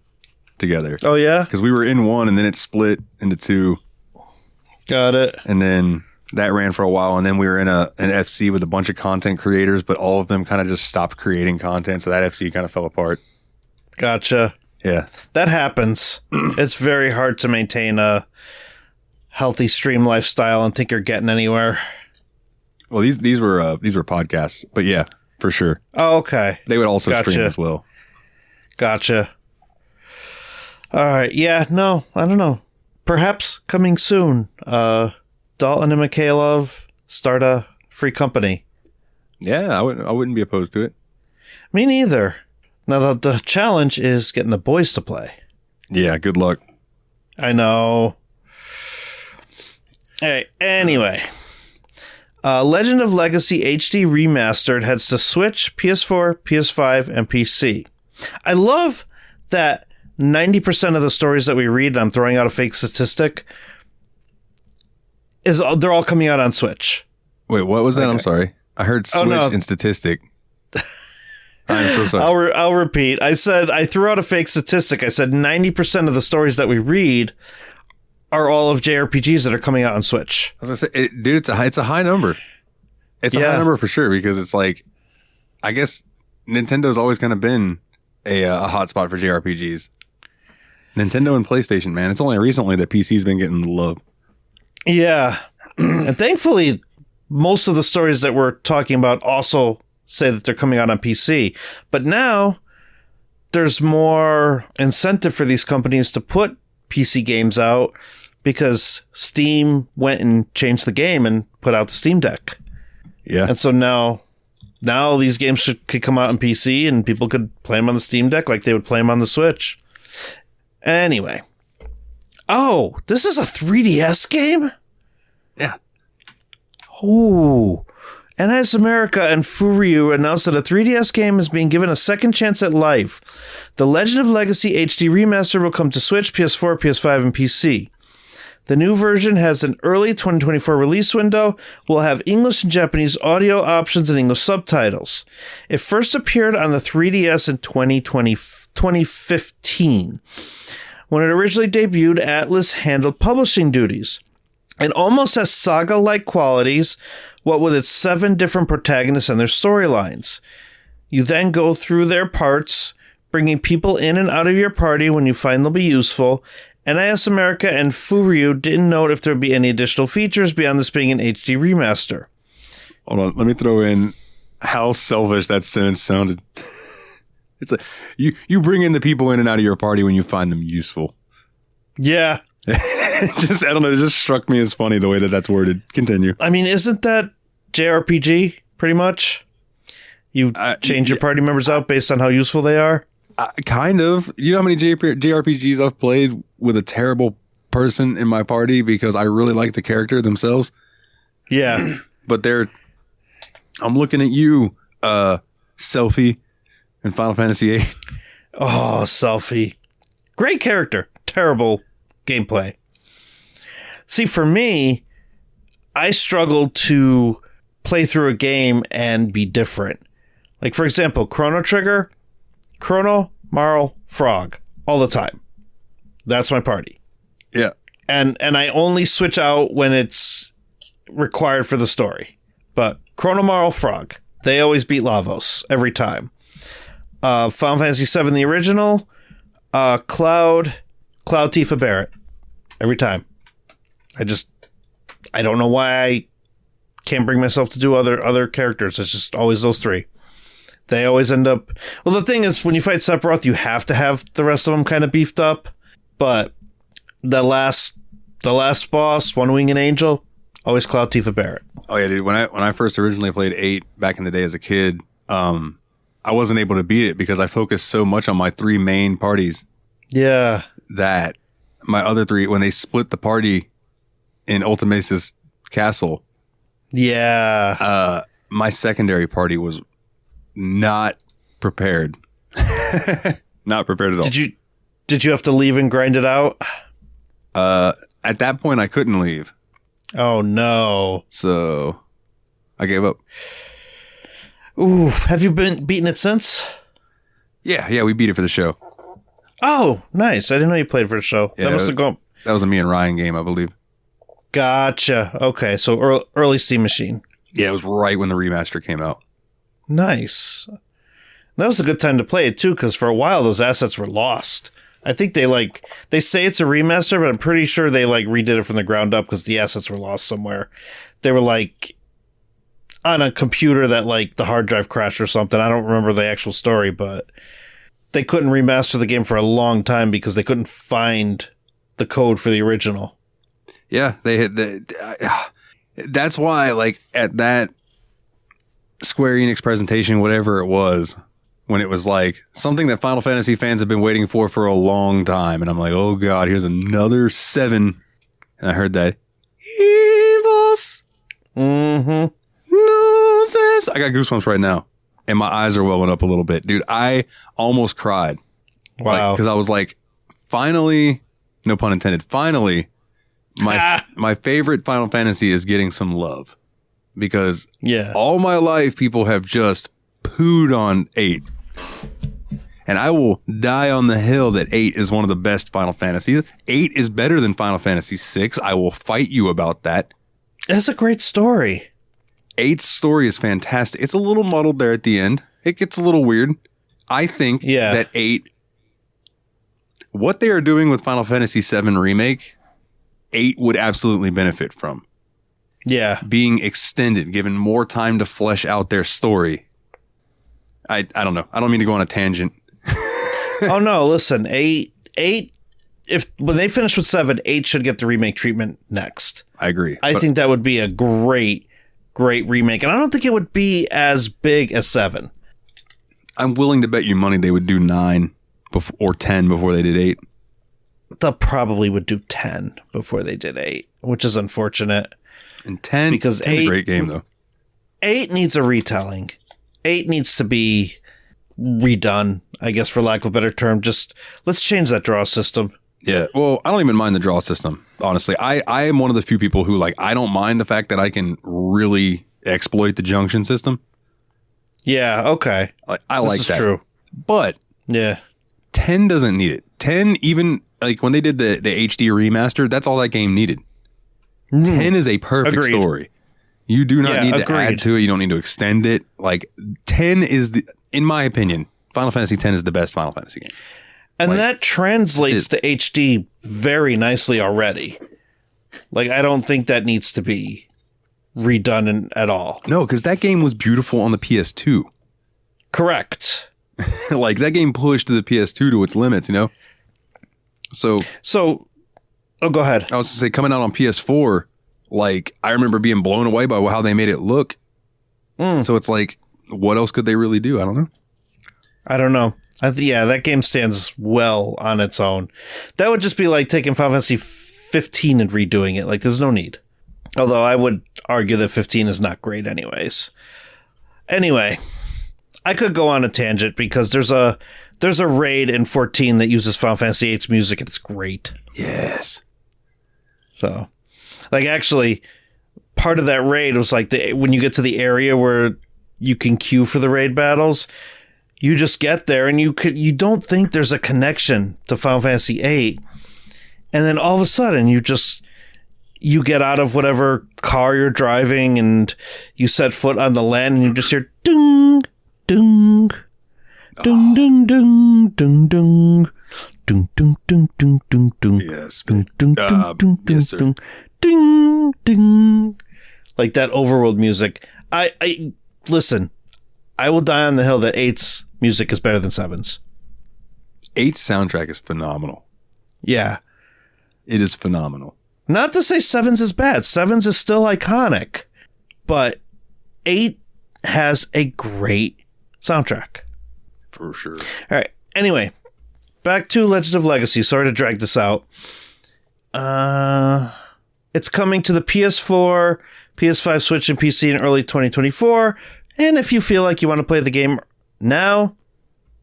together. Oh yeah, because we were in one and then it split into two. Got it. And then that ran for a while, and then we were in an FC with a bunch of content creators, but all of them kind of just stopped creating content, so that FC kind of fell apart. Gotcha. Yeah, that happens. It's very hard to maintain a healthy stream lifestyle and think you're getting anywhere. Well, these were podcasts, but yeah, for sure. Oh, okay. They would also stream as well. Gotcha. All right. Yeah. No, I don't know. Perhaps coming soon. Dalton and Mikhailov start a free company. Yeah, I wouldn't be opposed to it. Me neither. Now the challenge is getting the boys to play. Yeah. Good luck. I know. All right. Anyway. Legend of Legacy HD Remastered heads to Switch, PS4, PS5, and PC. I love that 90% of the stories that we read, and I'm throwing out a fake statistic, they're all coming out on Switch. Wait, what was that? Okay. I'm sorry. I heard Switch and statistic. I'm so sorry. I'll repeat. I threw out a fake statistic. I said 90% of the stories that we read are all of JRPGs that are coming out on Switch. I was gonna say, dude, it's a high number. It's a high number for sure, because it's like, I guess Nintendo's always kind of been a hotspot for JRPGs. Nintendo and PlayStation, man. It's only recently that PC's been getting the love. Yeah. And thankfully, most of the stories that we're talking about also say that they're coming out on PC. But now, there's more incentive for these companies to put PC games out, because Steam went and changed the game and put out the Steam Deck. Yeah. And so now these games could come out on PC and people could play them on the Steam Deck like they would play them on the Switch. Anyway. Oh, this is a 3DS game? Yeah. Ooh. NS America and Furyu announced that a 3DS game is being given a second chance at life. The Legend of Legacy HD Remaster will come to Switch, PS4, PS5, and PC. The new version has an early 2024 release window, will have English and Japanese audio options and English subtitles. It first appeared on the 3DS in 2015. When it originally debuted, Atlas handled publishing duties. It almost has saga-like qualities, what with its 7 different protagonists and their storylines. You then go through their parts, bringing people in and out of your party when you find they'll be useful. NIS America and Furyu didn't note if there would be any additional features beyond this being an HD remaster. Hold on, let me throw in how selfish that sentence sounded. It's you bring in the people in and out of your party when you find them useful. Yeah. I don't know, it just struck me as funny the way that that's worded. Continue. I mean, isn't that JRPG, pretty much? You change your party members out based on how useful they are? Kind of. You know how many JRPGs I've played with a terrible person in my party because I really like the character themselves? Yeah. But I'm looking at you, Selfie in Final Fantasy VIII. Oh, Selfie. Great character. Terrible gameplay. See, for me, I struggle to play through a game and be different. Like, for example, Chrono Trigger, Chrono, Marl, Frog, all the time. That's my party. Yeah. And I only switch out when it's required for the story. But Chrono, Marl, Frog, they always beat Lavos every time. Final Fantasy VII, the original, Cloud, Tifa, Barrett, every time. I don't know why I can't bring myself to do other characters. It's just always those 3. They always end up... Well, the thing is, when you fight Sephiroth, you have to have the rest of them kind of beefed up. But the last boss, One Wing and Angel, always Cloud, Tifa, Barrett. Oh yeah, dude. When I first originally played 8 back in the day as a kid, I wasn't able to beat it because I focused so much on my 3 main parties. Yeah. That my other 3, when they split the party in Ultimace's castle. Yeah. My secondary party was not prepared. Not prepared at all. Did you have to leave and grind it out? At that point, I couldn't leave. Oh, no. So I gave up. Ooh, have you been beating it since? Yeah, we beat it for the show. Oh, nice. I didn't know you played for the show. Yeah, that must have gone. That was a me and Ryan game, I believe. Gotcha. Okay, so early Steam Machine. Yeah, it was right when the remaster came out. Nice. That was a good time to play it, too, because for a while those assets were lost. I think they say it's a remaster, but I'm pretty sure they redid it from the ground up because the assets were lost somewhere. They were on a computer that the hard drive crashed or something. I don't remember the actual story, but they couldn't remaster the game for a long time because they couldn't find the code for the original. Yeah, they had that's why at that Square Enix presentation, whatever it was, when it was something that Final Fantasy fans have been waiting for a long time, and I'm like, oh god, here's another 7, and I heard that Evos. Mm-hmm. I got goosebumps right now, and my eyes are welling up a little bit, dude. I almost cried. Wow, because I was finally, no pun intended, finally. My favorite Final Fantasy is getting some love because all my life people have just pooed on 8. And I will die on the hill that 8 is one of the best Final Fantasies. 8 is better than Final Fantasy 6. I will fight you about that. That's a great story. 8's story is fantastic. It's a little muddled there at the end. It gets a little weird. I think that 8, what they are doing with Final Fantasy 7 Remake, 8 would absolutely benefit from. Yeah. Being extended, given more time to flesh out their story. I don't know. I don't mean to go on a tangent. Oh, no. Listen, 8, when they finish with 7, 8 should get the remake treatment next. I agree. I think that would be a great remake. And I don't think it would be as big as 7. I'm willing to bet you money they would do 9 or 10 before they did 8. They probably would do 10 before they did 8, which is unfortunate. And 10, because 8 is a great game, though. 8 needs a retelling. 8 needs to be redone, I guess, for lack of a better term. Just let's change that draw system. Yeah, well, I don't even mind the draw system, honestly. I am one of the few people who, I don't mind the fact that I can really exploit the junction system. Yeah, okay. I like that. This is true. But yeah, 10 doesn't need it. 10, even when they did the HD remaster, that's all that game needed. 10 is a perfect Agreed. story. You do not need to agreed. add to it. You don't need to extend it. Like 10 is in my opinion, Final Fantasy 10 is the best Final Fantasy game. And that translates to HD very nicely already. Like, I don't think that needs to be redone at all. No, because that game was beautiful on the PS2. Correct. Like, that game pushed the PS2 to its limits, you know? So, oh, go ahead. I was going to say, coming out on PS4, like, I remember being blown away by how they made it look. So it's like, what else could they really do? I don't know. I don't know. Yeah, that game stands well on its own. That would just be like taking Final Fantasy 15 and redoing it. Like, there's no need. Although I would argue that 15 is not great anyways. Anyway, I could go on a tangent because there's a raid in 14 that uses Final Fantasy VIII's music and it's great. Yes. So, like, actually, part of that raid was like when you get to the area where you can queue for the raid battles, you just get there and you don't think there's a connection to Final Fantasy VIII, and then all of a sudden you get out of whatever car you're driving and you set foot on the land and you just hear ding, ding, ding, ding, ding, ding, ding, ding, ding, ding, ding, ding, ding. Yes. Ding, ding, ding, ding, Yes, sir. ding, ding, ding. Like that overworld music. I listen. I will die on the hill that 8's music is better than 7's. 8's soundtrack is phenomenal. Yeah. It is phenomenal. Not to say 7's is bad. 7's is still iconic. But 8 has a great soundtrack. For sure. All right. Anyway, back to Legend of Legacy. Sorry to drag this out. It's coming to the PS4, PS5, Switch, and PC in early 2024. And if you feel like you want to play the game now,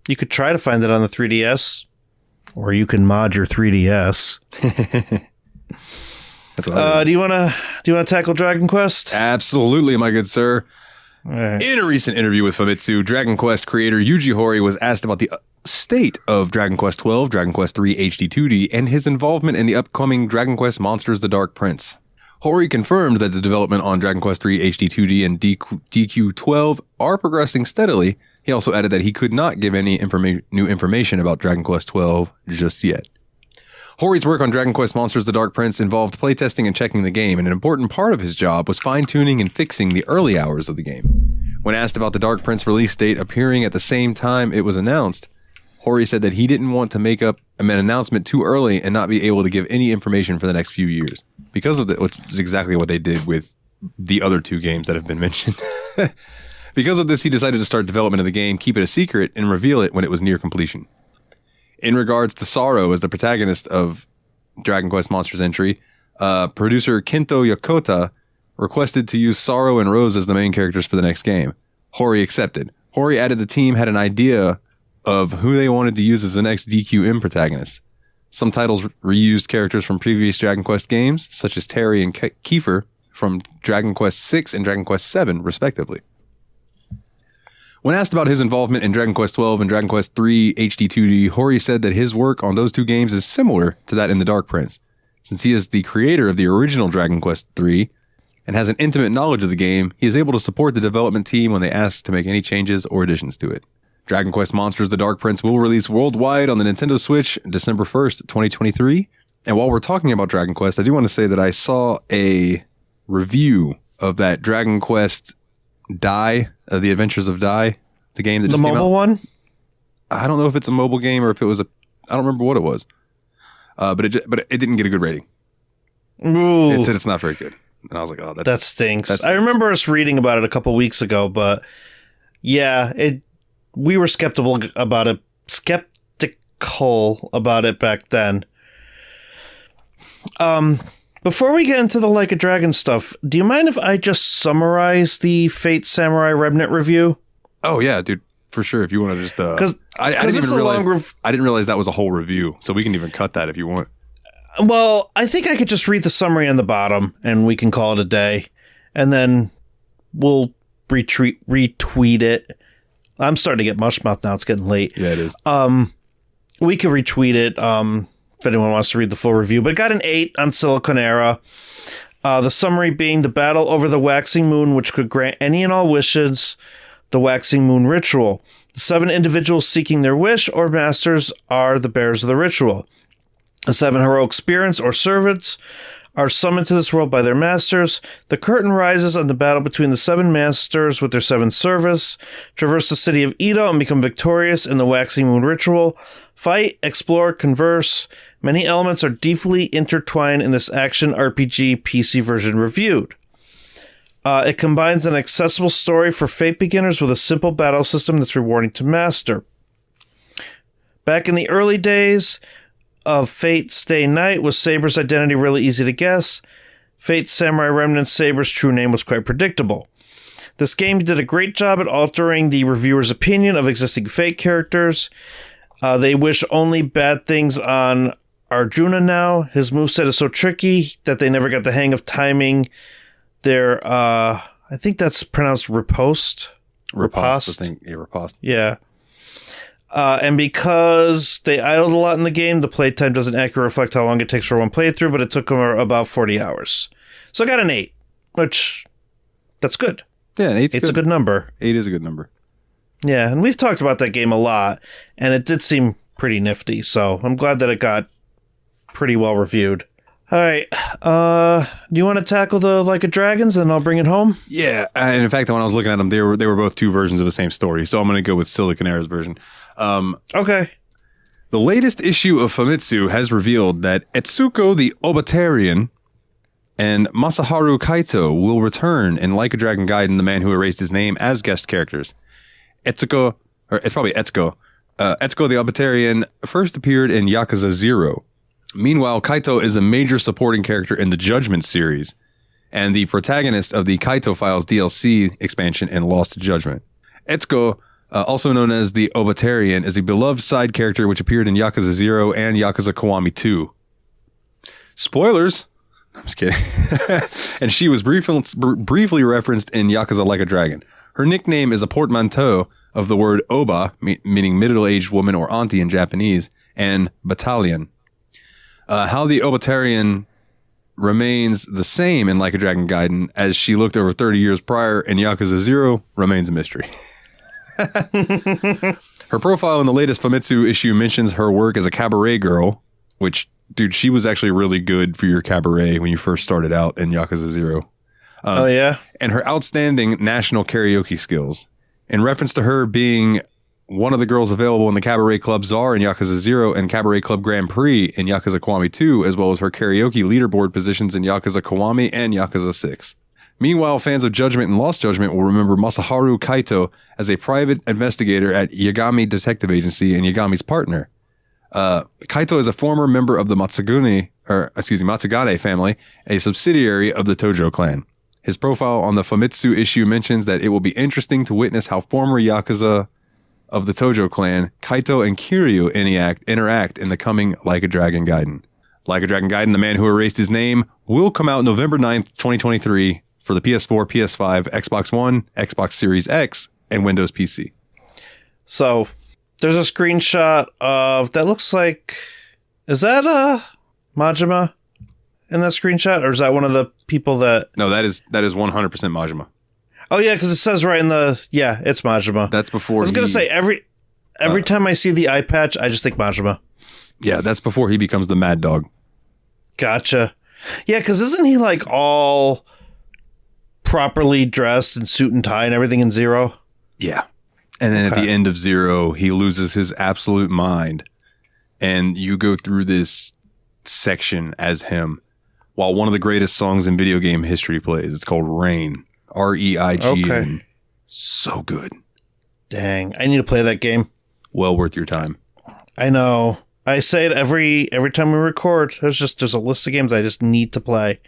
you could try to find it on the 3DS, or you can mod your 3DS. That's what I Do you want to tackle Dragon Quest? Absolutely, my good sir. All right. In a recent interview with Famitsu, Dragon Quest creator Yuji Horii was asked about the state of Dragon Quest XII, Dragon Quest III HD 2D, and his involvement in the upcoming Dragon Quest Monsters: The Dark Prince. Horii confirmed that the development on Dragon Quest III HD 2D and DQ12 are progressing steadily. He also added that he could not give any new information about Dragon Quest XII just yet. Horii's work on Dragon Quest Monsters: The Dark Prince involved playtesting and checking the game, and an important part of his job was fine-tuning and fixing the early hours of the game. When asked about the Dark Prince release date appearing at the same time it was announced, Horii said that he didn't want to make up an announcement too early and not be able to give any information for the next few years. Because of that, which is exactly what they did with the other two games that have been mentioned. Because of this, he decided to start development of the game, keep it a secret, and reveal it when it was near completion. In regards to Sorrow as the protagonist of Dragon Quest Monsters entry, producer Kento Yokota requested to use Sorrow and Rose as the main characters for the next game. Horii accepted. Horii added the team had an idea of who they wanted to use as the next DQM protagonist. Some titles reused characters from previous Dragon Quest games, such as Terry and Kiefer from Dragon Quest VI and Dragon Quest VII, respectively. When asked about his involvement in Dragon Quest XII and Dragon Quest III HD 2D, Horii said that his work on those two games is similar to that in The Dark Prince, since he is the creator of the original Dragon Quest III and has an intimate knowledge of the game. He is able to support the development team when they ask to make any changes or additions to it. Dragon Quest Monsters: The Dark Prince will release worldwide on the Nintendo Switch December 1st, 2023. And while we're talking about Dragon Quest, I do want to say that I saw a review of that Dragon Quest Die, The Adventures of Die, the game that just came out. The mobile one? I don't know if it's a mobile game or if it was I don't remember what it was. But it didn't get a good rating. Ooh, It said it's not very good. And I was like, oh, that stinks. I remember us reading about it a couple weeks ago, but yeah, we were skeptical about it back then. Before we get into the Like a Dragon stuff, do you mind if I just summarize the Fate Samurai Remnant review? Oh yeah, dude, for sure. If you want to just, I didn't realize that was a whole review, so we can even cut that if you want. Well, I think I could just read the summary on the bottom, and we can call it a day, and then we'll retweet it. I'm starting to get mush mouth now. It's getting late. Yeah, it is. We could retweet it if anyone wants to read the full review. But it got an 8 on Siliconera. The summary being the battle over the waxing moon, which could grant any and all wishes, the waxing moon ritual. The 7 individuals seeking their wish or masters are the bearers of the ritual. The 7 heroic spirits or servants are summoned to this world by their masters. The curtain rises on the battle between the 7 masters with their 7 servants. Traverse the city of Edo and become victorious in the Waxing Moon ritual. Fight, explore, converse. Many elements are deeply intertwined in this action RPG PC version reviewed. It combines an accessible story for Fate beginners with a simple battle system that's rewarding to master. Back in the early days of Fate Stay Night, was Saber's identity really easy to guess? Fate Samurai Remnants Saber's true name was quite predictable. This game did a great job at altering the reviewer's opinion of existing Fate characters. They wish only bad things on Arjuna now. His moveset is so tricky that they never got the hang of timing their, I think that's pronounced riposte. Riposte. I think. Yeah, riposte. Yeah. And because they idled a lot in the game, the playtime doesn't accurately reflect how long it takes for one playthrough, but it took them about 40 hours. So I got an 8, which, that's good. Yeah, an 8's a good number. 8 is a good number. Yeah, and we've talked about that game a lot, and it did seem pretty nifty, so I'm glad that it got pretty well reviewed. All right, do you want to tackle the Like a Dragons, and I'll bring it home? Yeah, and in fact, when I was looking at them, they were both 2 versions of the same story, so I'm going to go with Silicon Air's version. Okay. The latest issue of Famitsu has revealed that Etsuko the Obatarian and Masaharu Kaito will return in Like a Dragon Gaiden, The Man Who Erased His Name, as guest characters. Etsuko the Obatarian first appeared in Yakuza 0. Meanwhile, Kaito is a major supporting character in the Judgment series, and the protagonist of the Kaito Files DLC expansion in Lost Judgment. Etsuko, also known as the Obatarian, is a beloved side character which appeared in Yakuza 0 and Yakuza Kiwami 2. Spoilers! I'm just kidding. And she was briefly referenced in Yakuza Like a Dragon. Her nickname is a portmanteau of the word Oba, meaning middle-aged woman or auntie in Japanese, and battalion. How the Obatarian remains the same in Like a Dragon Gaiden as she looked over 30 years prior in Yakuza 0 remains a mystery. Her profile in the latest Famitsu issue mentions her work as a cabaret girl, which, dude, she was actually really good for your cabaret when you first started out in Yakuza 0. Oh, yeah? And her outstanding national karaoke skills. In reference to her being one of the girls available in the Cabaret Club Czar in Yakuza 0 and Cabaret Club Grand Prix in Yakuza Kiwami 2, as well as her karaoke leaderboard positions in Yakuza Kiwami and Yakuza 6. Meanwhile, fans of Judgment and Lost Judgment will remember Masaharu Kaito as a private investigator at Yagami Detective Agency and Yagami's partner. Kaito is a former member of the Matsugane family, a subsidiary of the Tojo clan. His profile on the Famitsu issue mentions that it will be interesting to witness how former Yakuza of the Tojo clan, Kaito and Kiryu, interact in the coming Like a Dragon Gaiden. Like a Dragon Gaiden, The Man Who Erased His Name, will come out November 9th, 2023 for the PS4, PS5, Xbox One, Xbox Series X, and Windows PC. So, there's a screenshot of, that looks like, is that Majima in that screenshot? Or is that one of the people that... No, that is 100% Majima. Oh, yeah, because it says right in the... Yeah, it's Majima. That's before I was going to say, every time I see the eye patch, I just think Majima. Yeah, that's before he becomes the Mad Dog. Gotcha. Yeah, because isn't he like all properly dressed in suit and tie and everything in Zero? Yeah. And then at the end of Zero, he loses his absolute mind. And you go through this section as him while one of the greatest songs in video game history plays. It's called Rain. R-E-I-G-N. Okay. So good. Dang. I need to play that game. Well worth your time. I know. I say it every time we record. There's a list of games I just need to play.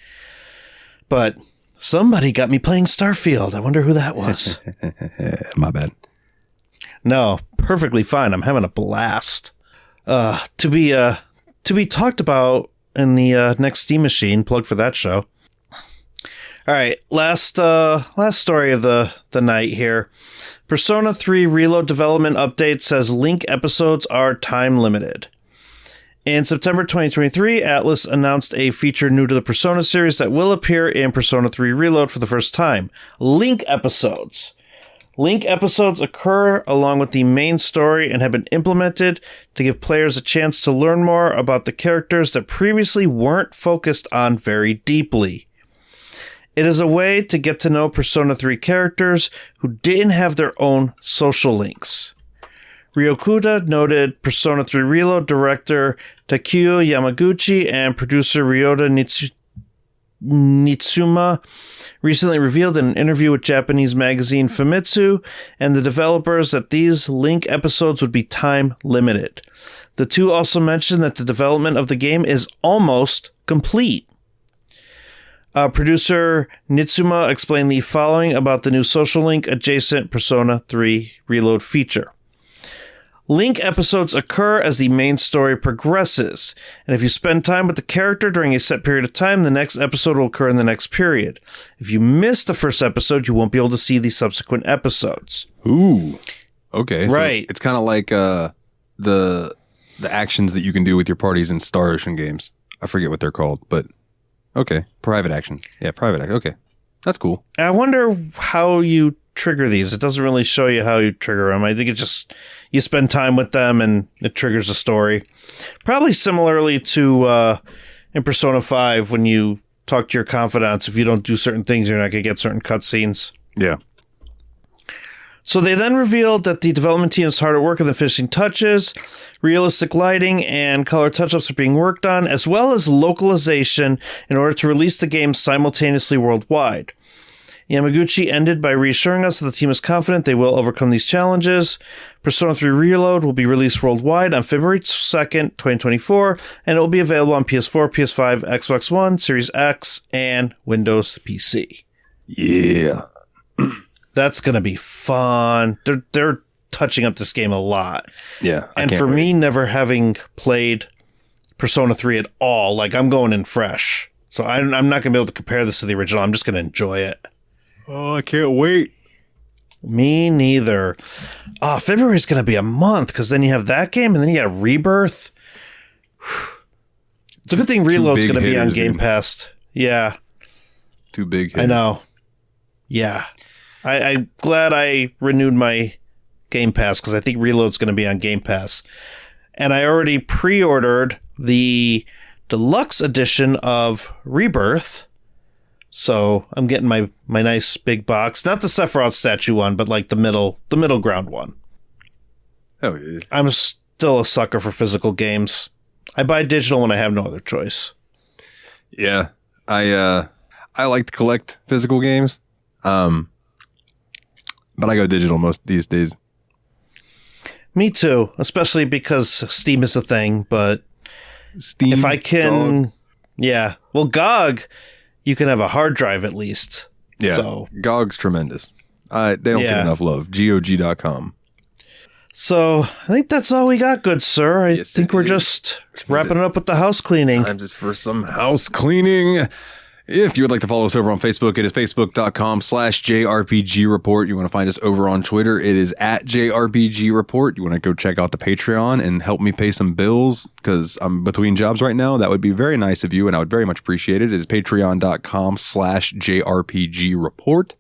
But somebody got me playing Starfield. I wonder who that was. My bad. No, perfectly fine. I'm having a blast. To be talked about in the next Steam Machine. Plug for that show. All right, last story of the night here. Persona 3 Reload development update says Link episodes are time limited. In September 2023, Atlas announced a feature new to the Persona series that will appear in Persona 3 Reload for the first time. Link episodes. Link episodes occur along with the main story and have been implemented to give players a chance to learn more about the characters that previously weren't focused on very deeply. It is a way to get to know Persona 3 characters who didn't have their own social links. Ryokuta noted Persona 3 Reload director Takuyo Yamaguchi and producer Ryota Nitsuma recently revealed in an interview with Japanese magazine Famitsu and the developers that these Link episodes would be time limited. The two also mentioned that the development of the game is almost complete. Producer Nitsuma explained the following about the new social link adjacent Persona 3 Reload feature. Link episodes occur as the main story progresses, and if you spend time with the character during a set period of time, the next episode will occur in the next period. If you miss the first episode, you won't be able to see the subsequent episodes. Ooh. Okay. Right. So it's kind of like the actions that you can do with your parties in Star Ocean games. I forget what they're called, but okay. Private action. Yeah, private action. Okay. That's cool. I wonder how you trigger these. It doesn't really show you how you trigger them. I think it just, you spend time with them and it triggers a story. Probably similarly to in Persona 5 when you talk to your confidants. If you don't do certain things, you're not going to get certain cutscenes. Yeah. So they then revealed that the development team is hard at work on the finishing touches. Realistic lighting and color touch-ups are being worked on, as well as localization in order to release the game simultaneously worldwide. Yamaguchi ended by reassuring us that the team is confident they will overcome these challenges. Persona 3 Reload will be released worldwide on February 2nd, 2024, and it will be available on PS4, PS5, Xbox One, Series X, and Windows PC. Yeah. That's going to be fun. They're touching up this game a lot. Yeah. And for me, never having played Persona 3 at all, like I'm going in fresh. So I'm not going to be able to compare this to the original. I'm just going to enjoy it. Oh, I can't wait. Me neither. February is going to be a month because then you have that game and then you have Rebirth. It's a good thing Reload's going to be on Game Pass. Yeah. Too big hitters. I know. Yeah. I'm glad I renewed my Game Pass because I think Reload's going to be on Game Pass. And I already pre-ordered the deluxe edition of Rebirth. So I'm getting my nice big box. Not the Sephiroth statue one, but like the middle ground one. Oh, yeah. I'm still a sucker for physical games. I buy digital when I have no other choice. Yeah. I like to collect physical games. But I go digital most these days. Me too, especially because Steam is a thing, but Steam, if I can... GOG. Yeah. Well, GOG, you can have a hard drive at least. Yeah. So, GOG's tremendous. They don't get enough love. GOG.com. So I think that's all we got, good sir. I think we're just wrapping it up with the house cleaning. Times is for some house cleaning. If you would like to follow us over on Facebook, it is facebook.com/JRPG Report. You want to find us over on Twitter, it is @JRPG Report. You want to go check out the Patreon and help me pay some bills because I'm between jobs right now. That would be very nice of you, and I would very much appreciate it. It is patreon.com/JRPG Report.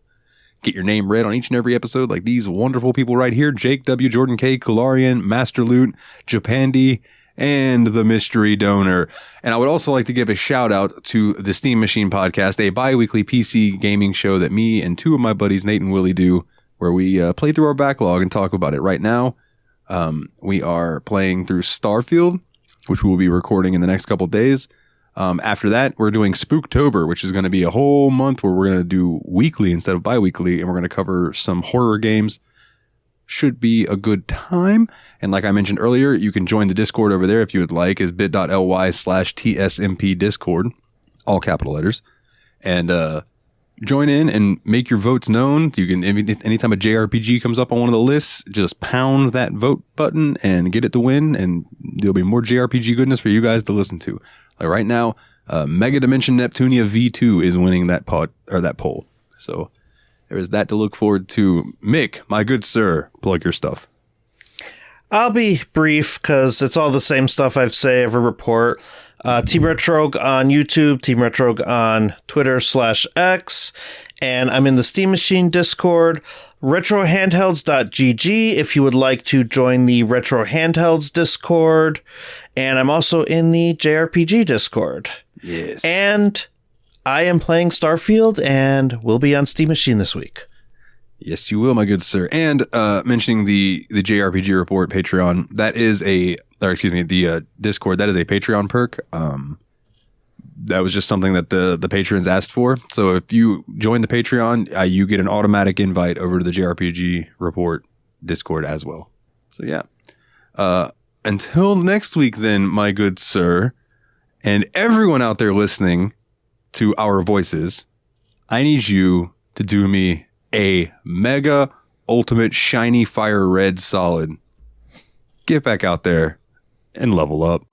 Get your name read on each and every episode like these wonderful people right here. Jake W., Jordan K., Kularian, MasterLoot, Japandi, and the mystery donor. And I would also like to give a shout out to the Steam Machine Podcast, a bi-weekly PC gaming show that me and two of my buddies, Nate and Willie, do, where we play through our backlog and talk about it. Right now, we are playing through Starfield, which we will be recording in the next couple of days. After that, we're doing Spooktober, which is going to be a whole month where we're going to do weekly instead of bi-weekly, and we're going to cover some horror games. Should be a good time. And like I mentioned earlier, you can join the Discord over there if you would like, is bit.ly/TSMP Discord, all capital letters. And join in and make your votes known. You can, anytime a JRPG comes up on one of the lists, just pound that vote button and get it to win. And there'll be more JRPG goodness for you guys to listen to. Like right now, Mega Dimension Neptunia V2 is winning that poll. So there is that to look forward to. Mick, my good sir, plug your stuff. I'll be brief because it's all the same stuff I've say every report. Team Retrog on YouTube, Team Retrog on Twitter/X, and I'm in the Steam Machine Discord, retrohandhelds.gg if you would like to join the Retro Handhelds Discord, and I'm also in the JRPG Discord. Yes. And I am playing Starfield and will be on Steam Machine this week. Yes, you will, my good sir. And mentioning the JRPG report Patreon, that is the Discord, that is a Patreon perk. That was just something that the patrons asked for. So if you join the Patreon, you get an automatic invite over to the JRPG report Discord as well. So yeah. Until next week then, my good sir, and everyone out there listening to our voices, I need you to do me a mega ultimate shiny fire red solid. Get back out there and level up.